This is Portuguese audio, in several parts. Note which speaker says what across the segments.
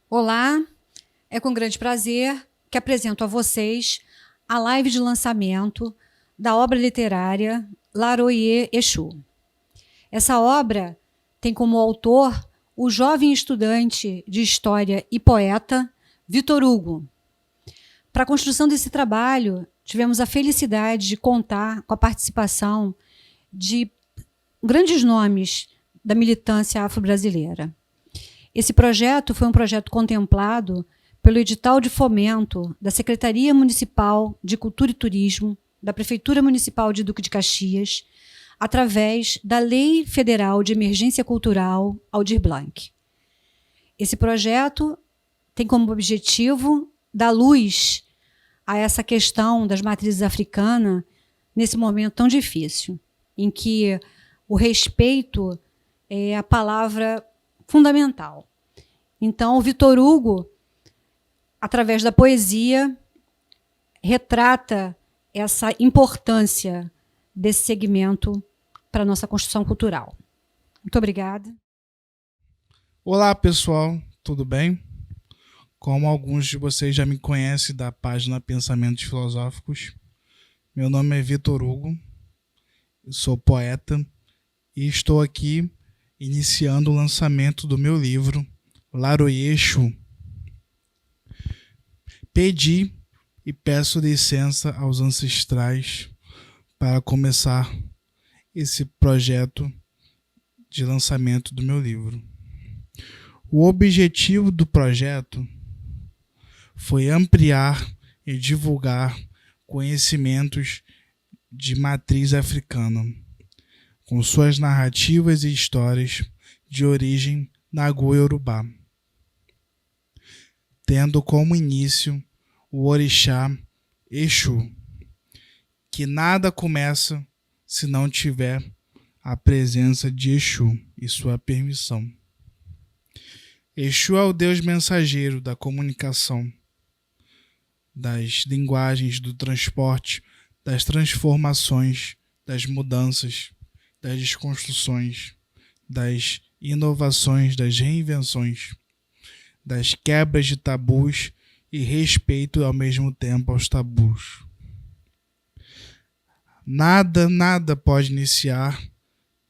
Speaker 1: Olá, é com grande prazer que apresento a vocês a live de lançamento da obra literária Laroye Exu. Essa obra tem como autor o jovem estudante de História e poeta Vitor Hugo. Para a construção desse trabalho, tivemos a felicidade de contar com a participação de grandes nomes da militância afro-brasileira. Esse projeto foi um projeto contemplado pelo edital de fomento da Secretaria Municipal de Cultura e Turismo, da Prefeitura Municipal de Duque de Caxias, através da Lei Federal de Emergência Cultural Aldir Blanc. Esse projeto tem como objetivo dar luz a essa questão das matrizes africanas nesse momento tão difícil, em que o respeito é a palavra fundamental. Então, o Vitor Hugo, através da poesia, retrata essa importância desse segmento para a nossa construção cultural. Muito obrigada.
Speaker 2: Olá, pessoal, tudo bem? Como alguns de vocês já me conhecem da página Pensamentos Filosóficos, meu nome é Vitor Hugo, eu sou poeta e estou aqui iniciando o lançamento do meu livro Laroye Exu. Pedi e peço licença aos ancestrais para começar esse projeto de lançamento do meu livro. O objetivo do projeto foi ampliar e divulgar conhecimentos de matriz africana, com suas narrativas e histórias de origem Nagô-Yorubá, tendo como início o orixá Exu, que nada começa se não tiver a presença de Exu e sua permissão. Exu é o Deus mensageiro da comunicação, das linguagens, do transporte, das transformações, das mudanças, das desconstruções, das inovações, das reinvenções, das quebras de tabus e respeito ao mesmo tempo aos tabus. Nada pode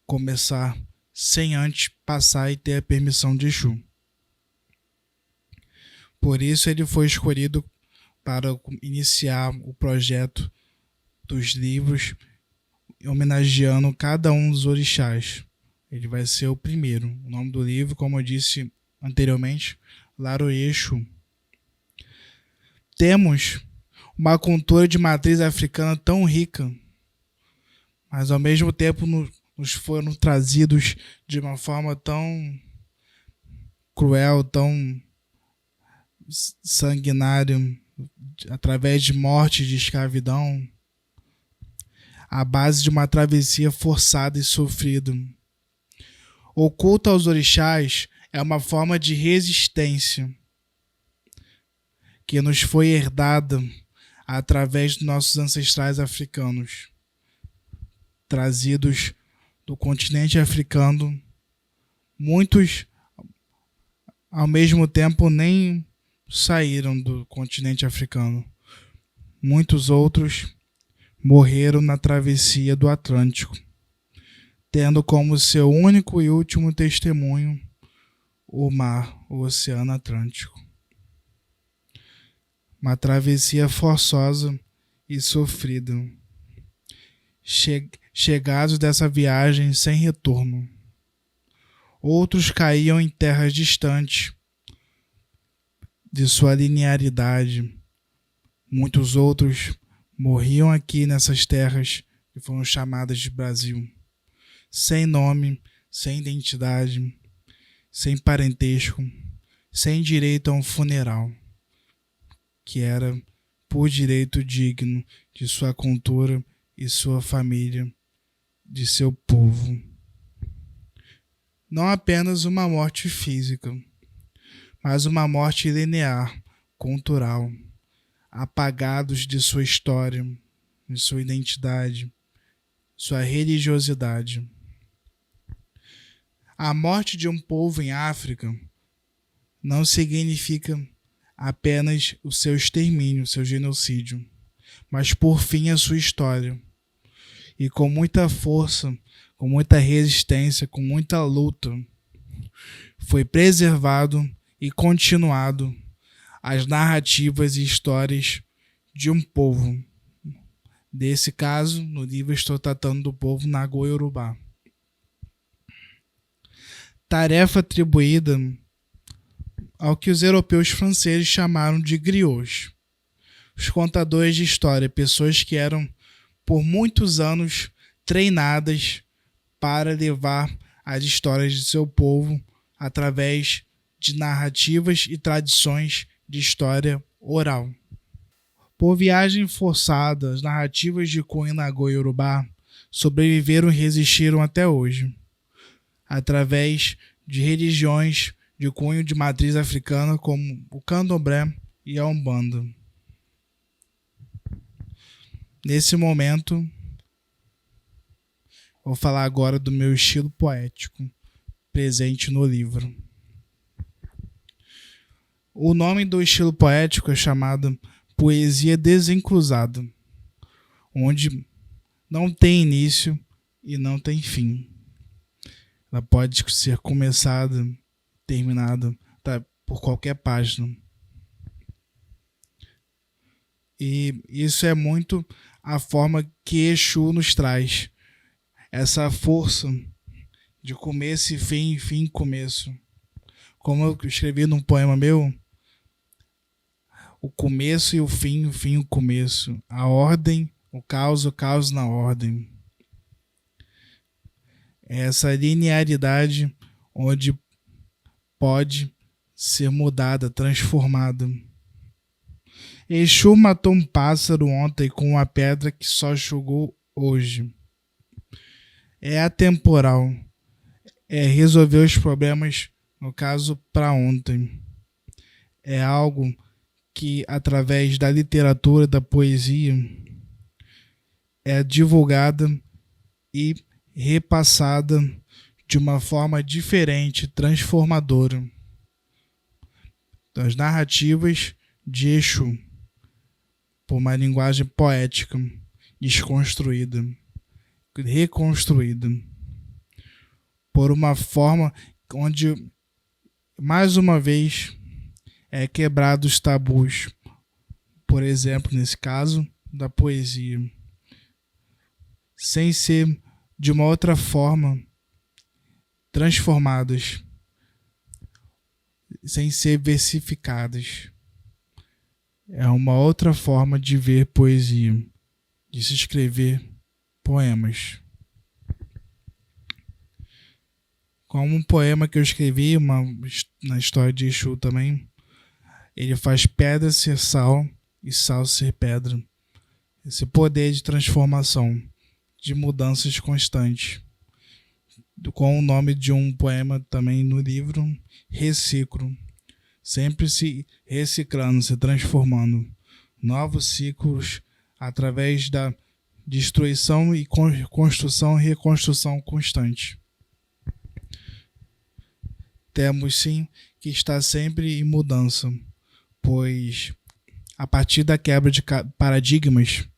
Speaker 2: começar, sem antes passar e ter a permissão de Exu. Por isso ele foi escolhido para iniciar o projeto dos livros, homenageando cada um dos orixás. Ele vai ser o primeiro. O nome do livro, como eu disse anteriormente, Laroye Exu. Temos uma cultura de matriz africana tão rica, mas ao mesmo tempo nos foram trazidos de uma forma tão cruel, tão sanguinária, através de morte, de escravidão, à base de uma travessia forçada e sofrida. O culto aos orixás é uma forma de resistência que nos foi herdada através dos nossos ancestrais africanos, trazidos do continente africano. Muitos, ao mesmo tempo, nem saíram do continente africano. Muitos outros morreram na travessia do Atlântico, tendo como seu único e último testemunho o mar, o Oceano Atlântico. Uma travessia forçosa e sofrida. Chegados dessa viagem sem retorno. Outros caíam em terras distantes de sua linearidade. Muitos outros morriam aqui nessas terras que foram chamadas de Brasil, sem nome, sem identidade, sem parentesco, sem direito a um funeral, que era por direito digno de sua cultura e sua família, de seu povo. Não apenas uma morte física, mas uma morte linear, cultural, apagados de sua história, de sua identidade, sua religiosidade. A morte de um povo em África não significa apenas o seu extermínio, o seu genocídio, mas por fim a sua história. E com muita força, com muita resistência, com muita luta, foi preservado e continuado as narrativas e histórias de um povo. Nesse caso, no livro estou tratando do povo Nagô-Yorubá. Tarefa atribuída ao que os europeus franceses chamaram de griots. Os contadores de história, pessoas que eram por muitos anos treinadas para levar as histórias de seu povo através de narrativas e tradições de história oral. Por viagem forçada, as narrativas de cunho Nagô-Yorubá sobreviveram e resistiram até hoje, através de religiões de cunho de matriz africana como o Candomblé e a Umbanda. Nesse momento, vou falar agora do meu estilo poético, presente no livro. O nome do estilo poético é chamado poesia desencruzada, onde não tem início e não tem fim. Ela pode ser começada, terminada por qualquer página. E isso é muito a forma que Exu nos traz. Essa força de começo e fim e começo. Como eu escrevi num poema meu, o começo e o fim e o começo. A ordem, o caos na ordem. Essa linearidade onde pode ser mudada, transformada. Exu matou um pássaro ontem com uma pedra que só jogou hoje. É atemporal. É resolver os problemas, no caso, para ontem. É algo que, através da literatura, da poesia, é divulgada e repassada de uma forma diferente, transformadora. Das narrativas de Exu, por uma linguagem poética, desconstruída, reconstruída, por uma forma onde, mais uma vez, é quebrado os tabus, por exemplo, nesse caso, da poesia, sem ser de uma outra forma transformadas, sem ser versificadas. É uma outra forma de ver poesia, de se escrever poemas. Como um poema que eu escrevi na história de Exu também, ele faz pedra ser sal e sal ser pedra. Esse poder de transformação, de mudanças constantes. Com o nome de um poema também no livro, Reciclo. Sempre se reciclando, se transformando. Novos ciclos através da destruição e construção e reconstrução constante. Temos sim que estar sempre em mudança, pois a partir da quebra de paradigmas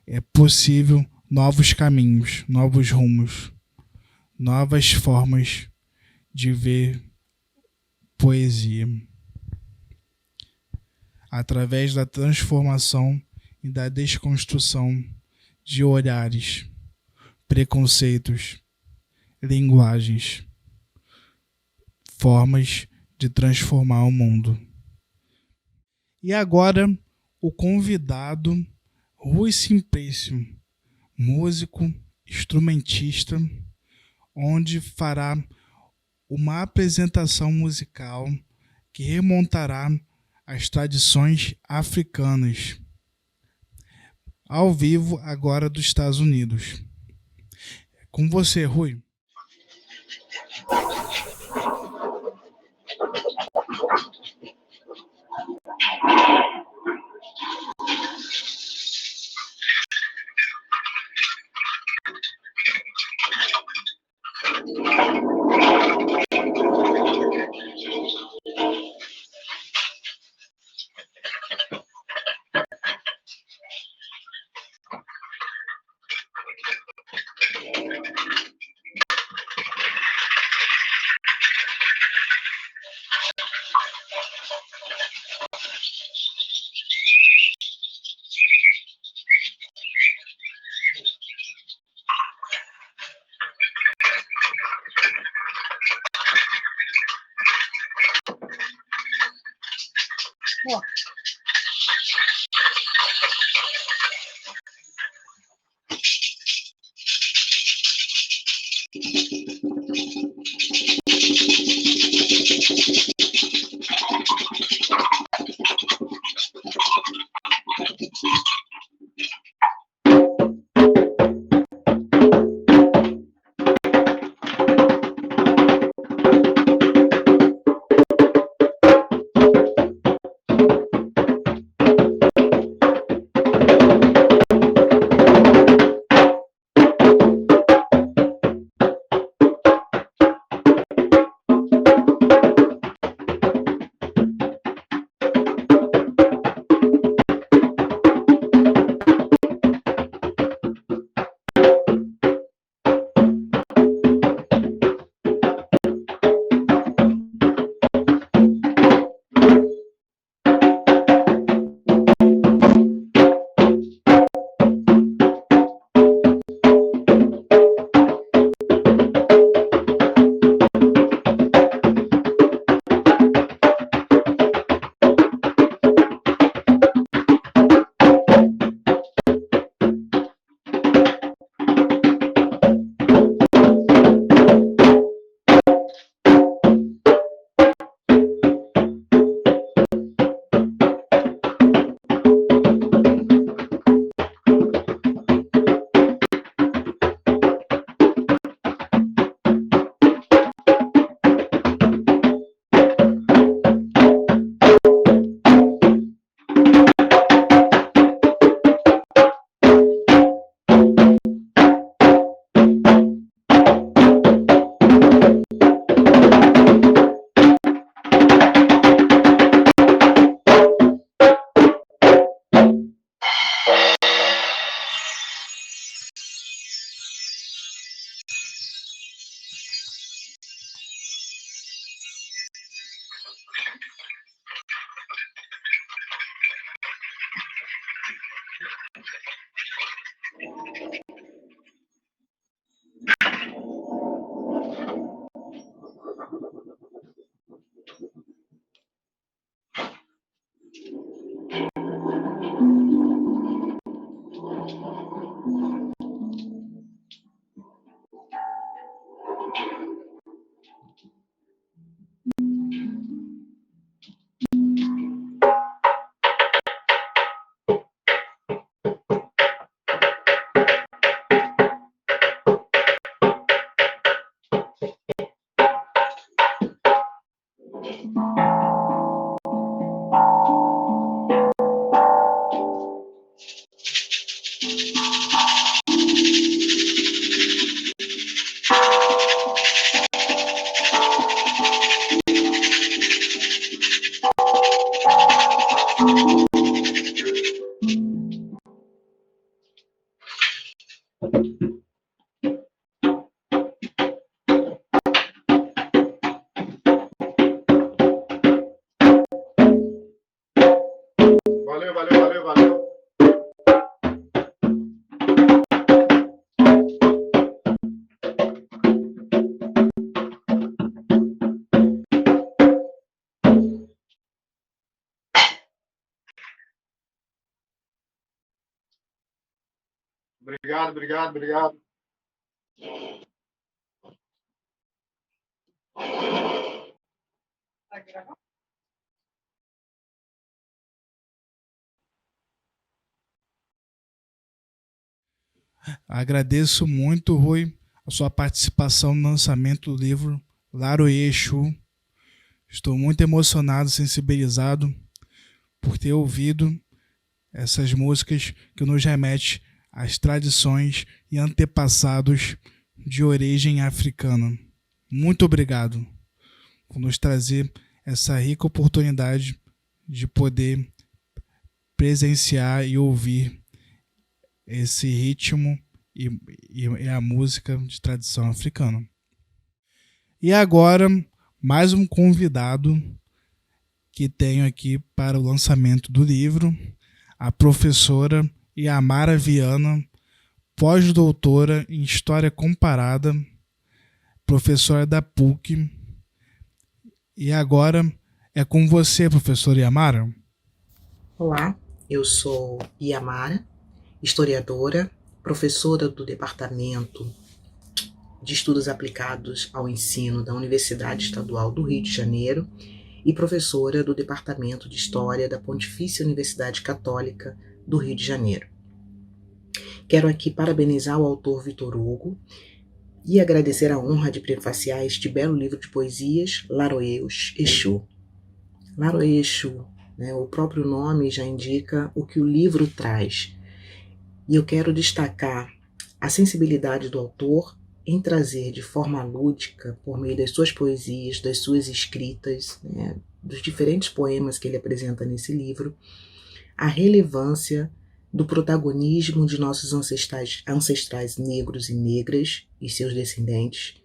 Speaker 2: é possível novos caminhos, novos rumos, novas formas de ver poesia. Através da transformação e da desconstrução de olhares, preconceitos, linguagens, formas de transformar o mundo. E agora, o convidado Rui Simplício, músico, instrumentista, onde fará uma apresentação musical que remontará às tradições africanas, ao vivo agora dos Estados Unidos. Com você, Rui.
Speaker 1: Ó.
Speaker 3: Valeu, valeu, valeu, valeu. Obrigado, obrigado, obrigado.
Speaker 2: Agradeço muito, Rui, a sua participação no lançamento do livro Laroye Exu. Estou muito emocionado, sensibilizado por ter ouvido essas músicas que nos remetem às tradições e antepassados de origem africana. Muito obrigado por nos trazer essa rica oportunidade de poder presenciar e ouvir esse ritmo e a música de tradição africana. E agora, mais um convidado que tenho aqui para o lançamento do livro, a professora Yamara Viana, pós-doutora em História Comparada, professora da PUC. E agora é com você, professora Yamara.
Speaker 4: Olá, eu sou Iamara, historiadora, professora do Departamento de Estudos Aplicados ao Ensino da Universidade Estadual do Rio de Janeiro e professora do Departamento de História da Pontifícia Universidade Católica do Rio de Janeiro. Quero aqui parabenizar o autor Vitor Hugo e agradecer a honra de prefaciar este belo livro de poesias, Laroye Exu. Laroye Exu, o próprio nome já indica o que o livro traz. E eu quero destacar a sensibilidade do autor em trazer de forma lúdica, por meio das suas poesias, das suas escritas, dos diferentes poemas que ele apresenta nesse livro, a relevância do protagonismo de nossos ancestrais negros e negras e seus descendentes,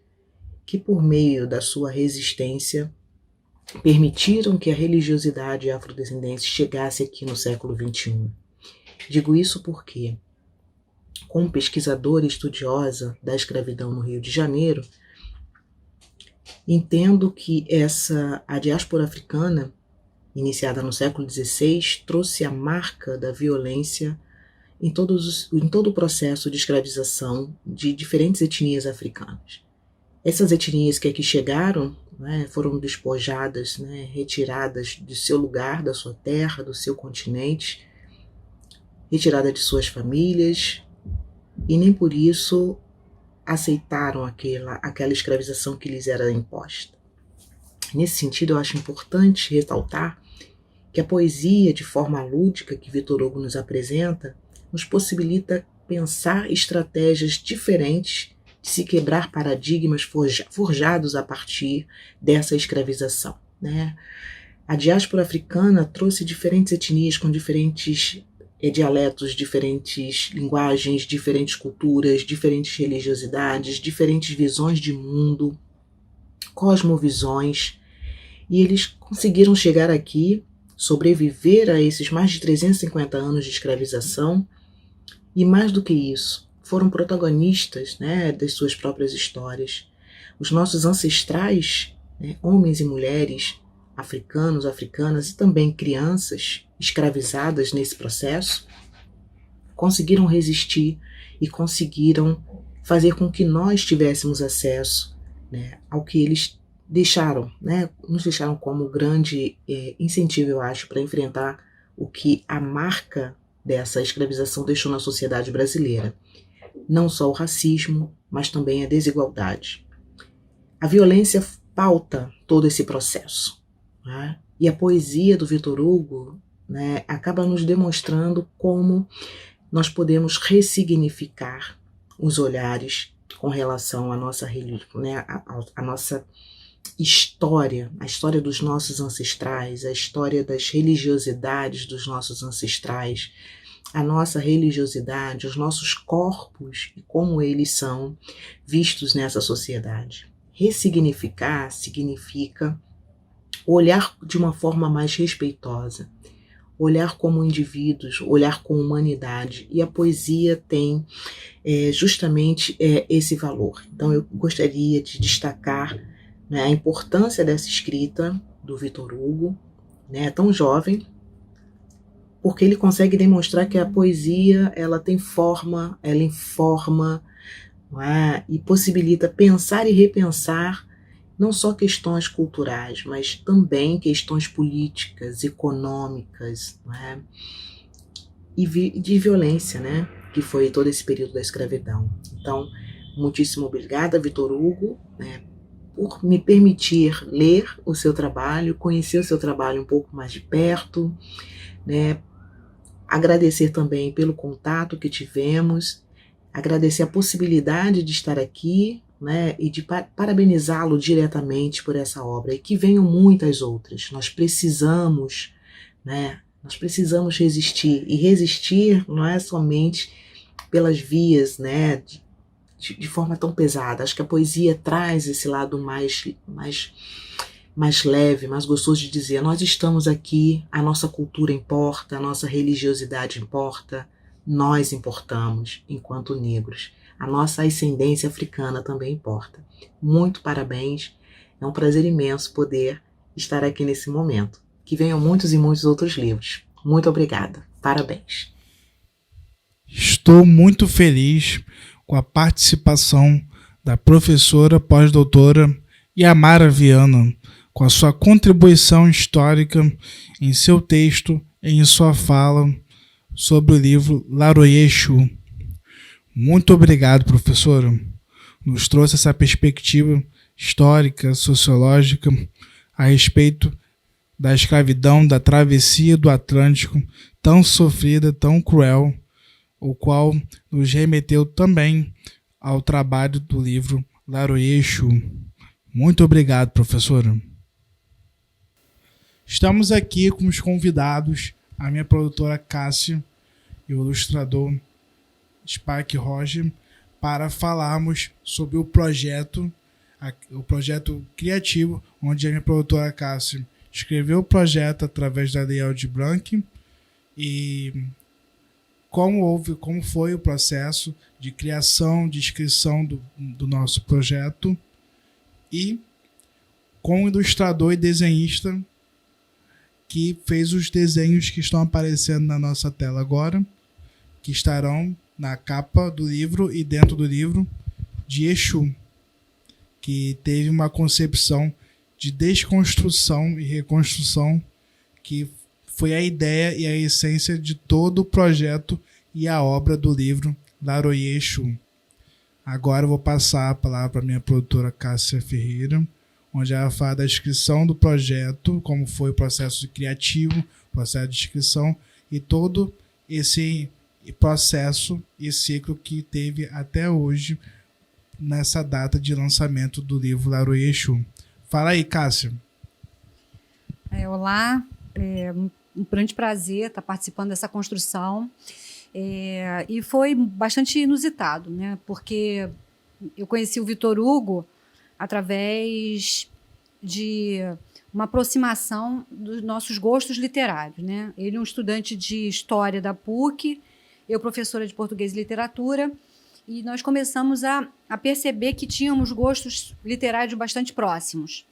Speaker 4: que por meio da sua resistência permitiram que a religiosidade afrodescendente chegasse aqui no século XXI. Digo isso porque, como pesquisadora e estudiosa da escravidão no Rio de Janeiro, entendo que a diáspora africana, iniciada no século XVI, trouxe a marca da violência em todo o processo de escravização de diferentes etnias africanas. Essas etnias que aqui chegaram foram despojadas, retiradas de seu lugar, da sua terra, do seu continente, retiradas de suas famílias, e nem por isso aceitaram aquela escravização que lhes era imposta. Nesse sentido, eu acho importante ressaltar que a poesia, de forma lúdica, que Vitor Hugo nos apresenta, nos possibilita pensar estratégias diferentes de se quebrar paradigmas forjados a partir dessa escravização. A diáspora africana trouxe diferentes etnias com diferentes dialetos, diferentes linguagens, diferentes culturas, diferentes religiosidades, diferentes visões de mundo, cosmovisões, e eles conseguiram chegar aqui, sobreviver a esses mais de 350 anos de escravização, e mais do que isso, foram protagonistas das suas próprias histórias. Os nossos ancestrais, homens e mulheres, africanos, africanas e também crianças escravizadas nesse processo, conseguiram resistir e conseguiram fazer com que nós tivéssemos acesso ao que eles deixaram, nos deixaram como grande incentivo, eu acho, para enfrentar o que a marca dessa escravização deixou na sociedade brasileira. Não só o racismo, mas também a desigualdade. A violência pauta todo esse processo. E a poesia do Vitor Hugo acaba nos demonstrando como nós podemos ressignificar os olhares com relação à nossa religião, a nossa história, a história dos nossos ancestrais, a história das religiosidades dos nossos ancestrais, a nossa religiosidade, os nossos corpos e como eles são vistos nessa sociedade. Ressignificar significa olhar de uma forma mais respeitosa, olhar como indivíduos, olhar com humanidade, e a poesia tem justamente esse valor. Então eu gostaria de destacar a importância dessa escrita do Vitor Hugo, tão jovem, porque ele consegue demonstrar que a poesia ela tem forma, ela informa, e possibilita pensar e repensar não só questões culturais, mas também questões políticas, econômicas, e de violência, que foi todo esse período da escravidão. Então, muitíssimo obrigada, Vitor Hugo, por me permitir ler o seu trabalho, conhecer o seu trabalho um pouco mais de perto, agradecer também pelo contato que tivemos, agradecer a possibilidade de estar aqui, e de parabenizá-lo diretamente por essa obra, e que venham muitas outras. Nós precisamos resistir, e resistir não é somente pelas vias, de forma tão pesada. Acho que a poesia traz esse lado mais leve, mais gostoso de dizer. Nós estamos aqui, a nossa cultura importa, a nossa religiosidade importa, nós importamos enquanto negros. A nossa ascendência africana também importa. Muito parabéns, é um prazer imenso poder estar aqui nesse momento. Que venham muitos e muitos outros livros. Muito obrigada. Parabéns.
Speaker 2: Estou muito feliz com a participação da professora pós-doutora Yamara Viana, com a sua contribuição histórica em seu texto e em sua fala sobre o livro Laroye Exu. Muito obrigado, professora. Nos trouxe essa perspectiva histórica, sociológica, a respeito da escravidão, da travessia do Atlântico, tão sofrida, tão cruel, o qual nos remeteu também ao trabalho do livro Laroye Exu. Muito obrigado, professora. Estamos aqui com os convidados, a minha produtora Cássia e o ilustrador Spike Roger, para falarmos sobre o projeto criativo, onde a minha produtora Cássia escreveu o projeto através da Lei Aldir Blanc e como foi o processo de criação, de inscrição do nosso projeto, e com o ilustrador e desenhista que fez os desenhos que estão aparecendo na nossa tela agora, que estarão na capa do livro e dentro do livro, de Exu, que teve uma concepção de desconstrução e reconstrução, que foi a ideia e a essência de todo o projeto e a obra do livro Laroye Exu. Agora eu vou passar a palavra para a minha produtora Cássia Ferreira, onde ela fala da descrição do projeto, como foi o processo criativo, processo de inscrição e todo esse processo e ciclo que teve até hoje nessa data de lançamento do livro Laroye Exu. Fala aí, Cássia.
Speaker 1: Olá, é um grande prazer estar participando dessa construção. E foi bastante inusitado, né? Porque eu conheci o Vitor Hugo através de uma aproximação dos nossos gostos literários, né? Ele é um estudante de História da PUC, eu professora de Português e Literatura, e nós começamos a perceber que tínhamos gostos literários bastante próximos.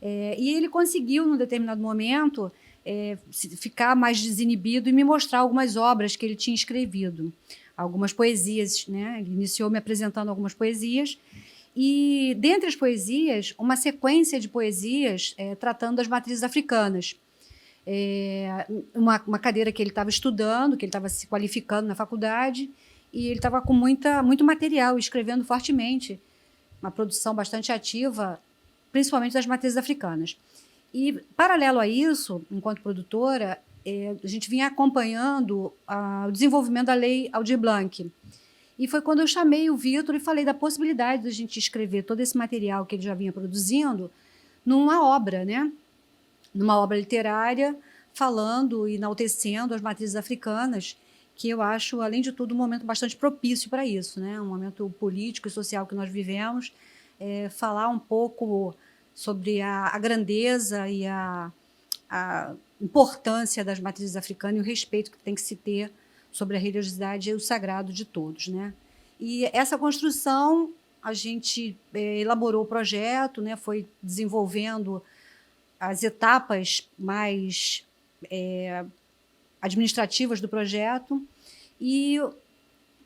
Speaker 1: E ele conseguiu, num determinado momento, ficar mais desinibido e me mostrar algumas obras que ele tinha escrevido, algumas poesias, né? Ele iniciou me apresentando algumas poesias, e dentre as poesias, uma sequência de poesias tratando das matrizes africanas. Uma cadeira que ele estava estudando, que ele estava se qualificando na faculdade, e ele estava com muito material, escrevendo fortemente, uma produção bastante ativa, principalmente das matrizes africanas. E, paralelo a isso, enquanto produtora, a gente vinha acompanhando o desenvolvimento da Lei Aldir Blanc. E foi quando eu chamei o Vitor e falei da possibilidade de a gente escrever todo esse material que ele já vinha produzindo numa obra, né? Numa obra literária, falando e enaltecendo as matrizes africanas, que eu acho, além de tudo, um momento bastante propício para isso, né? Um momento político e social que nós vivemos, falar um pouco sobre a grandeza e a importância das matrizes africanas e o respeito que tem que se ter sobre a religiosidade e o sagrado de todos, né? E essa construção, a gente elaborou o projeto, né? Foi desenvolvendo as etapas mais administrativas do projeto e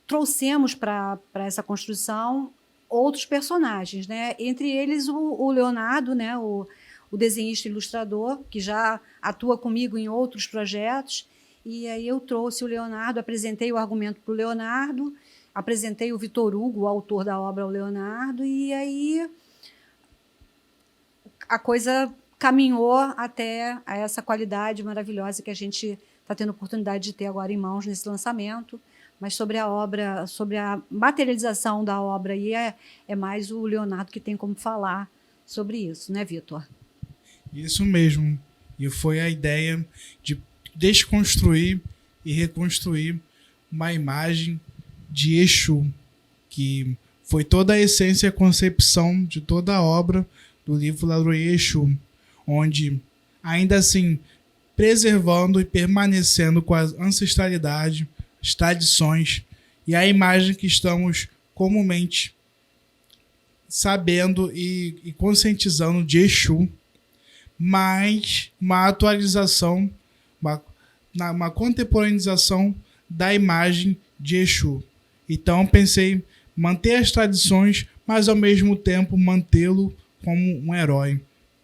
Speaker 1: trouxemos para essa construção outros personagens, né? Entre eles o Leonardo, né? O desenhista e ilustrador, que já atua comigo em outros projetos. E aí eu trouxe o Leonardo, apresentei o argumento para o Leonardo, apresentei o Vitor Hugo, o autor da obra, ao Leonardo, e aí a coisa caminhou até a essa qualidade maravilhosa que a gente está tendo oportunidade de ter agora em mãos nesse lançamento. Mas sobre a obra, sobre a materialização da obra, aí é mais o Leonardo que tem como falar sobre isso, né, Vitor?
Speaker 2: Isso mesmo. E foi a ideia de desconstruir e reconstruir uma imagem de Exu, que foi toda a essência e a concepção de toda a obra do livro Laroye Exu, onde, ainda assim, preservando e permanecendo com a ancestralidade, as tradições e a imagem que estamos comumente sabendo e conscientizando de Exu, mas uma atualização uma contemporaneização da imagem de Exu. Então pensei manter as tradições, mas ao mesmo tempo mantê-lo como um herói,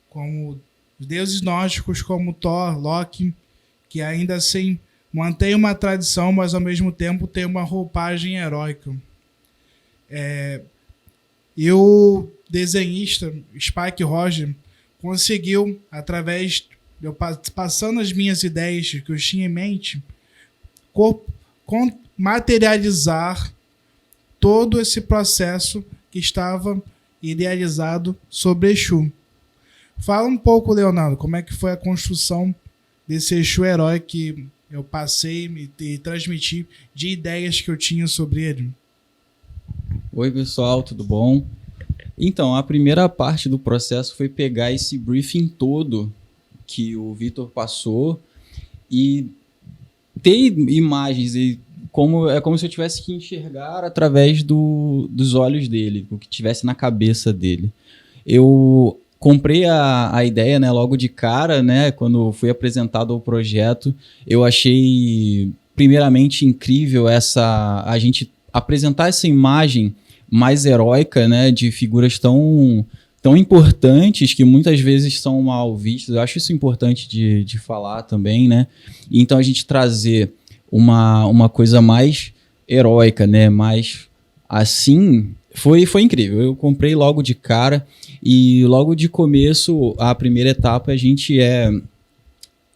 Speaker 2: como os deuses nórdicos, como Thor, Loki, que ainda assim mantém uma tradição, mas ao mesmo tempo tem uma roupagem heróica. E o desenhista Spike Roger conseguiu, através eu passando as minhas ideias que eu tinha em mente, materializar todo esse processo que estava idealizado sobre Exu. Fala um pouco, Leonardo, como é que foi a construção desse Exu herói que eu passei e transmiti de ideias que eu tinha sobre ele.
Speaker 5: Oi, pessoal, tudo bom? Então, a primeira parte do processo foi pegar esse briefing todo que o Vitor passou e ter imagens, e é como se eu tivesse que enxergar através dos olhos dele, o que tivesse na cabeça dele. Eu comprei a ideia, né, logo de cara, né, quando fui apresentado o projeto. Eu achei primeiramente incrível a gente apresentar essa imagem mais heróica, né, de figuras tão importantes que muitas vezes são mal vistas. Eu acho isso importante de falar também, né? E então a gente trazer uma coisa mais heróica, né, mais assim, foi incrível. Eu comprei logo de cara e logo de começo, a primeira etapa a gente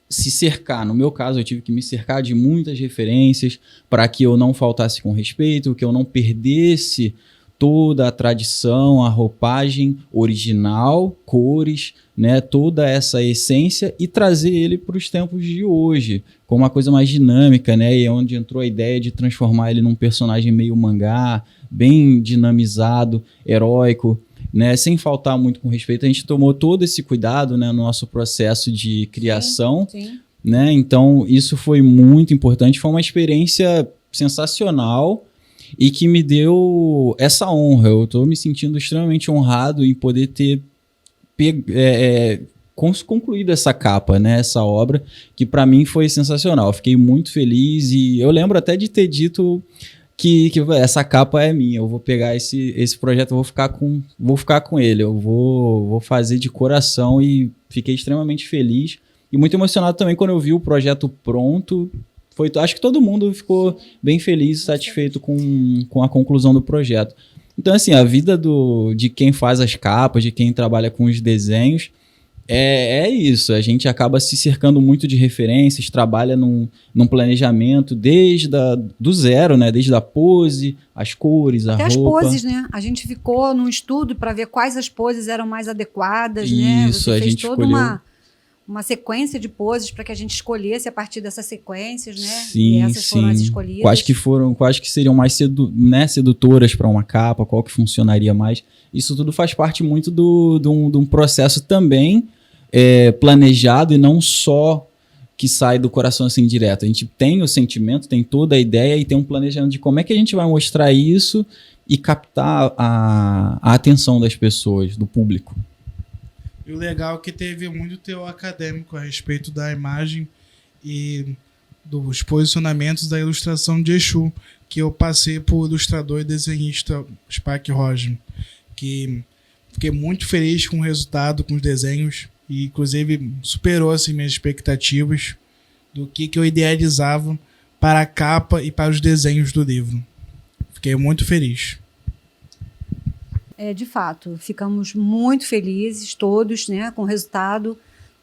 Speaker 5: se cercar. No meu caso, eu tive que me cercar de muitas referências para que eu não faltasse com respeito, que eu não perdesse toda a tradição, a roupagem original, cores, né, toda essa essência, e trazer ele para os tempos de hoje, com uma coisa mais dinâmica, né, e é onde entrou a ideia de transformar ele num personagem meio mangá, bem dinamizado, heróico, né, sem faltar muito com respeito. A gente tomou todo esse cuidado, né, no nosso processo de criação,
Speaker 1: sim.
Speaker 5: Né, então isso foi muito importante, foi uma experiência sensacional, e que me deu essa honra. Eu estou me sentindo extremamente honrado em poder ter concluído essa capa, né? Essa obra, que para mim foi sensacional. Eu fiquei muito feliz e eu lembro até de ter dito que essa capa é minha. Eu vou pegar esse projeto, eu vou ficar com ele. Eu vou fazer de coração, e fiquei extremamente feliz e muito emocionado também quando eu vi o projeto pronto. Acho que todo mundo ficou bem feliz e satisfeito com a conclusão do projeto. Então, assim, a vida de quem faz as capas, de quem trabalha com os desenhos, é isso. A gente acaba se cercando muito de referências, trabalha num planejamento do zero, né? Desde a pose, as cores, a
Speaker 1: Até
Speaker 5: roupa.
Speaker 1: as poses, né? A gente ficou num estudo para ver quais as poses eram mais adequadas, né?
Speaker 5: Isso,
Speaker 1: Você
Speaker 5: a
Speaker 1: fez
Speaker 5: gente
Speaker 1: toda
Speaker 5: escolheu
Speaker 1: uma sequência de poses para que a gente escolhesse a partir dessas sequências, né?
Speaker 5: Sim,
Speaker 1: e essas foram as escolhidas.
Speaker 5: Quais que seriam mais sedutoras para uma capa, qual que funcionaria mais. Isso tudo faz parte muito de um processo também planejado, e não só que sai do coração assim direto. A gente tem o sentimento, tem toda a ideia e tem um planejamento de como é que a gente vai mostrar isso e captar a atenção das pessoas, do público.
Speaker 2: E o legal é que teve muito teor acadêmico a respeito da imagem e dos posicionamentos da ilustração de Exu, que eu passei por ilustrador e desenhista Spike Roger, que fiquei muito feliz com o resultado, com os desenhos, e inclusive superou assim, minhas expectativas do que eu idealizava para a capa e para os desenhos do livro. Fiquei muito feliz.
Speaker 1: De fato, ficamos muito felizes todos, né, com o resultado,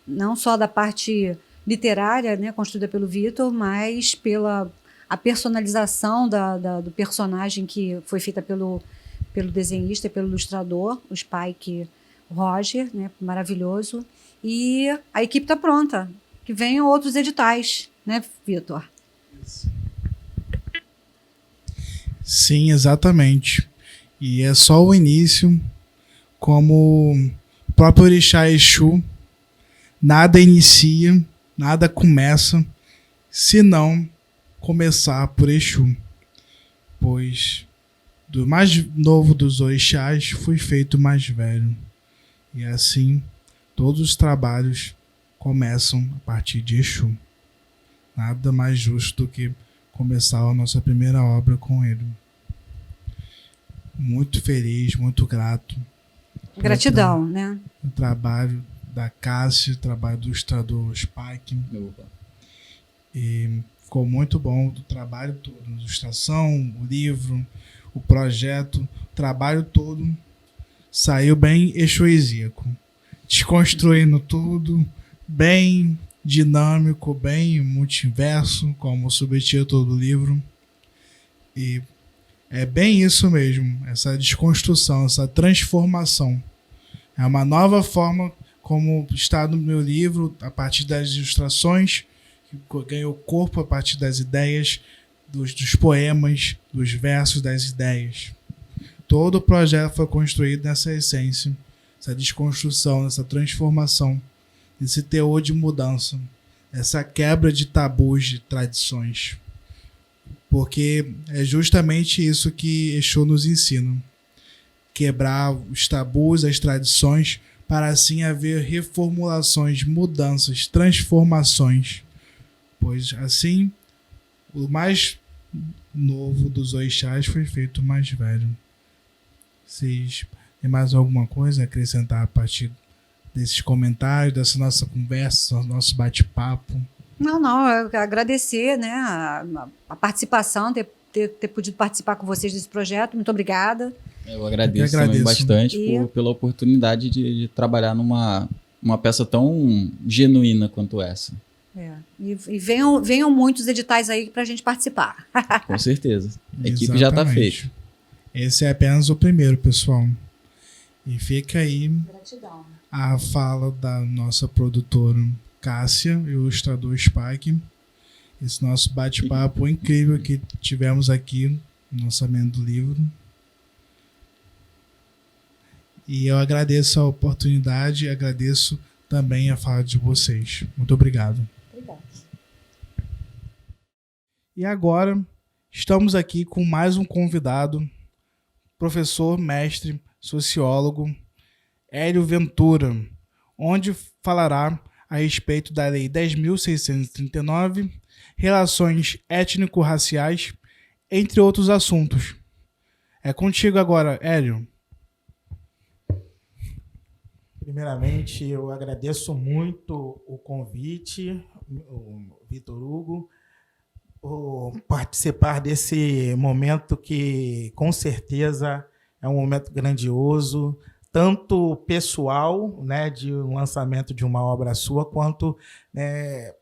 Speaker 1: não só da parte literária, né, construída pelo Vitor, mas pela a personalização do personagem que foi feita pelo desenhista, pelo ilustrador, o Spike Roger, né, maravilhoso. E a equipe está pronta, que venham outros editais, né, Vitor?
Speaker 2: Sim, exatamente. E é só o início, como o próprio Orixá Exu, nada inicia, nada começa, se não começar por Exu. Pois do mais novo dos orixás foi feito o mais velho. E assim, todos os trabalhos começam a partir de Exu. nada mais justo do que começar a nossa primeira obra com ele. Muito feliz, muito grato.
Speaker 1: Gratidão, né?
Speaker 2: O trabalho da Cássia, o trabalho do ilustrador Spike. E ficou muito bom o trabalho todo, a ilustração, o livro, o projeto, o trabalho todo saiu bem exoesíaco, desconstruindo tudo, bem dinâmico, bem multiverso, como o subtítulo do livro. E é bem isso mesmo, essa desconstrução, essa transformação. É uma nova forma como está no meu livro, a partir das ilustrações, que ganhou corpo a partir das ideias, dos poemas, dos versos, das ideias. Todo o projeto foi construído nessa essência, essa desconstrução, essa transformação, esse teor de mudança, essa quebra de tabus, de tradições. Porque é justamente isso que Exu nos ensina. Quebrar os tabus, as tradições, para assim haver reformulações, mudanças, transformações. Pois assim, o mais novo dos orixás foi feito mais velho. Vocês têm mais alguma coisa a acrescentar a partir desses comentários, dessa nossa conversa, nosso bate-papo?
Speaker 1: Não, eu agradecer, né, a participação, ter podido participar com vocês desse projeto. Muito obrigada.
Speaker 5: Eu agradeço também bastante pela oportunidade de trabalhar numa peça tão genuína quanto essa.
Speaker 1: E venham muitos editais aí para a gente participar.
Speaker 5: Com certeza. A equipe já está feita.
Speaker 2: Esse é apenas o primeiro, pessoal. E fica aí
Speaker 1: Gratidão.
Speaker 2: A fala da nossa produtora Cássia e o ilustrador Spike. Esse nosso bate-papo incrível que tivemos aqui no lançamento do livro. E eu agradeço a oportunidade, agradeço também a fala de vocês. Muito obrigado. E agora, estamos aqui com mais um convidado, professor, mestre, sociólogo, Hélio Ventura, onde falará a respeito da Lei 10.639, relações étnico-raciais, entre outros assuntos. É contigo agora, Hélio.
Speaker 6: Primeiramente, eu agradeço muito o convite, o Vitor Hugo, por participar desse momento que, com certeza, é um momento grandioso, tanto pessoal, né, de um lançamento de uma obra sua, quanto,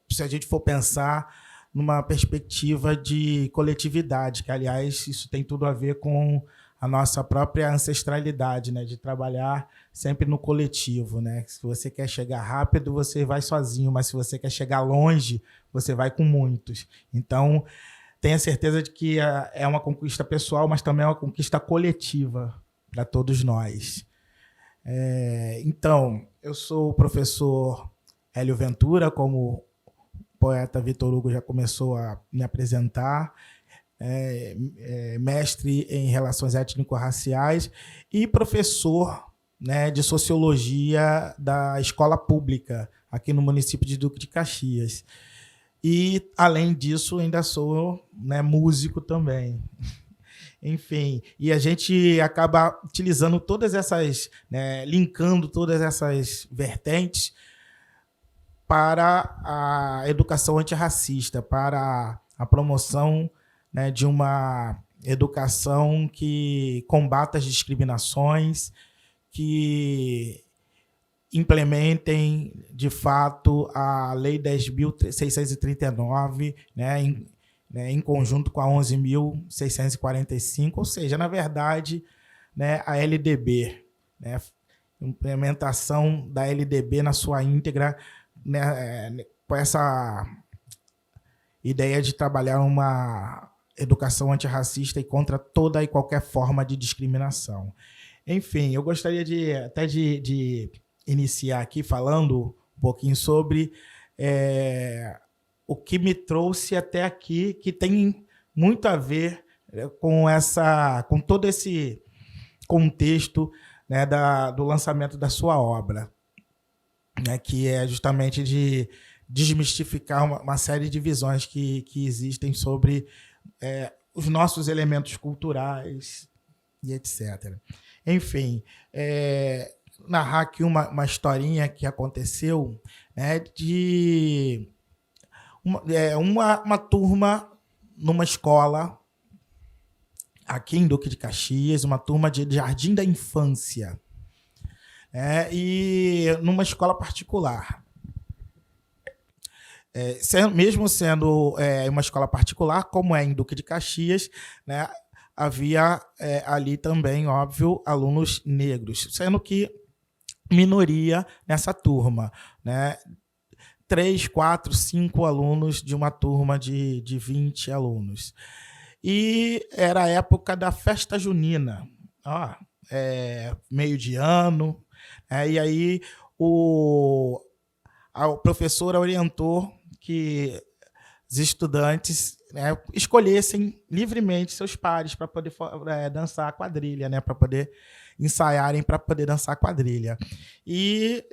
Speaker 6: se a gente for pensar numa perspectiva de coletividade, que, aliás, isso tem tudo a ver com a nossa própria ancestralidade, né, de trabalhar sempre no coletivo, né? Se você quer chegar rápido, você vai sozinho, mas se você quer chegar longe, você vai com muitos. Então, tenha certeza de que é uma conquista pessoal, mas também é uma conquista coletiva para todos nós. Então, eu sou o professor Hélio Ventura, como o poeta Vitor Hugo já começou a me apresentar, mestre em relações étnico-raciais e professor, né, de sociologia da escola pública aqui no município de Duque de Caxias. E, além disso, ainda sou, né, músico também. Enfim, e a gente acaba utilizando todas essas, né, linkando todas essas vertentes para a educação antirracista, para a promoção, né, de uma educação que combata as discriminações, que implementem, de fato, a Lei 10.639, em conjunto com a 11.645, ou seja, na verdade, né, a LDB, né, implementação da LDB na sua íntegra, né, com essa ideia de trabalhar uma educação antirracista e contra toda e qualquer forma de discriminação. Enfim, eu gostaria de iniciar aqui falando um pouquinho sobre o que me trouxe até aqui, que tem muito a ver com todo esse contexto, né, do lançamento da sua obra, né, que é justamente de desmistificar uma série de visões que existem sobre os nossos elementos culturais e etc. Enfim, narrar aqui uma historinha que aconteceu, né, de uma turma numa escola aqui em Duque de Caxias, uma turma de jardim da infância, e numa escola particular. Mesmo sendo uma escola particular, como é em Duque de Caxias, né, havia ali também, óbvio, alunos negros, sendo que minoria nessa turma, né? 3, 4, 5 alunos de uma turma de 20 alunos. E era a época da festa junina, meio de ano, e aí a professora orientou que os estudantes, né, escolhessem livremente seus pares para poder dançar a quadrilha, né, para poder ensaiarem para poder dançar a quadrilha. E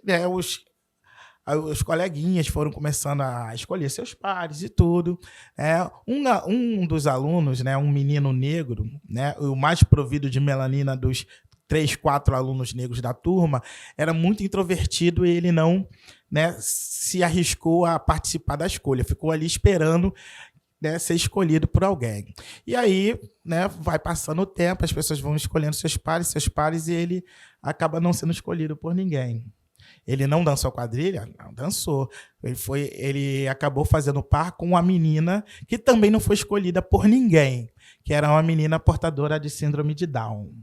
Speaker 6: os coleguinhas foram começando a escolher seus pares e tudo. Um dos alunos, né, um menino negro, né, o mais provido de melanina dos 3, 4 alunos negros da turma, era muito introvertido e ele não, né, se arriscou a participar da escolha, ficou ali esperando, né, ser escolhido por alguém. E aí, né, vai passando o tempo, as pessoas vão escolhendo seus pares, e ele acaba não sendo escolhido por ninguém. Ele não dançou quadrilha? Não dançou. Ele acabou fazendo par com uma menina que também não foi escolhida por ninguém, que era uma menina portadora de síndrome de Down.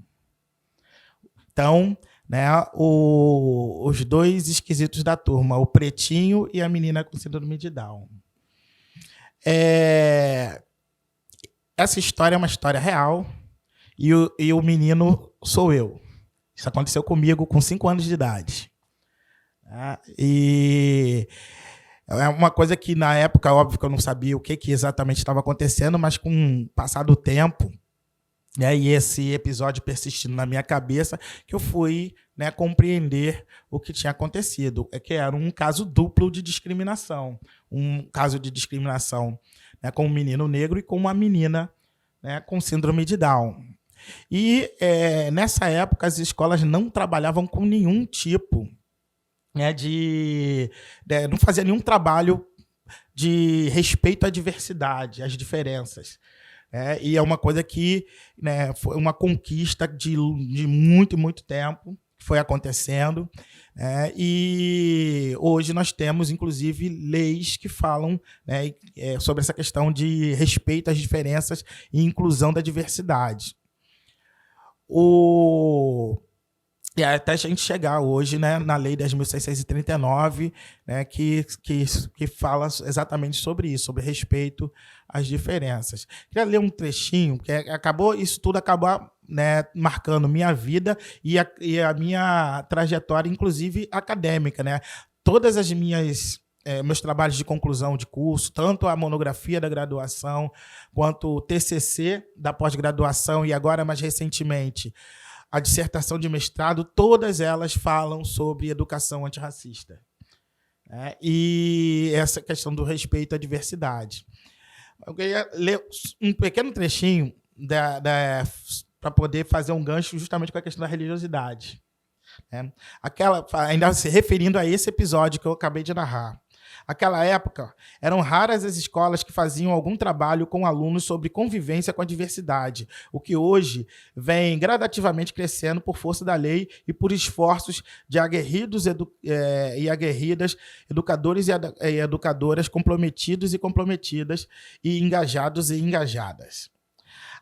Speaker 6: Então, né, os dois esquisitos da turma, o pretinho e a menina com síndrome de Down. Essa história é uma história real e o menino sou eu. Isso aconteceu comigo com 5 anos de idade. E é uma coisa que, na época, óbvio que eu não sabia o que exatamente estava acontecendo, mas com o passar do tempo, e esse episódio persistindo na minha cabeça, que eu fui, né, compreender o que tinha acontecido. Que era um caso duplo de discriminação. Um caso de discriminação, né, com um menino negro e com uma menina, né, com síndrome de Down. E nessa época as escolas não trabalhavam com nenhum tipo, né, não fazia nenhum trabalho de respeito à diversidade, às diferenças. E é uma coisa que, né, foi uma conquista de muito, muito tempo que foi acontecendo. E hoje nós temos, inclusive, leis que falam, né, sobre essa questão de respeito às diferenças e inclusão da diversidade. E até a gente chegar hoje, né, na Lei 10.639, né, que fala exatamente sobre isso, sobre respeito às diferenças. Queria ler um trechinho, que isso tudo acabou, né, marcando minha vida e a minha trajetória, inclusive acadêmica, né? Todas as meus trabalhos de conclusão de curso, tanto a monografia da graduação, quanto o TCC da pós-graduação e agora, mais recentemente, a dissertação de mestrado, todas elas falam sobre educação antirracista. E essa questão do respeito à diversidade. Eu queria ler um pequeno trechinho para poder fazer um gancho justamente com a questão da religiosidade. Ainda se referindo a esse episódio que eu acabei de narrar. Naquela época, eram raras as escolas que faziam algum trabalho com alunos sobre convivência com a diversidade, o que hoje vem gradativamente crescendo por força da lei e por esforços de aguerridos e aguerridas, educadores e educadoras comprometidos e comprometidas, e engajados e engajadas.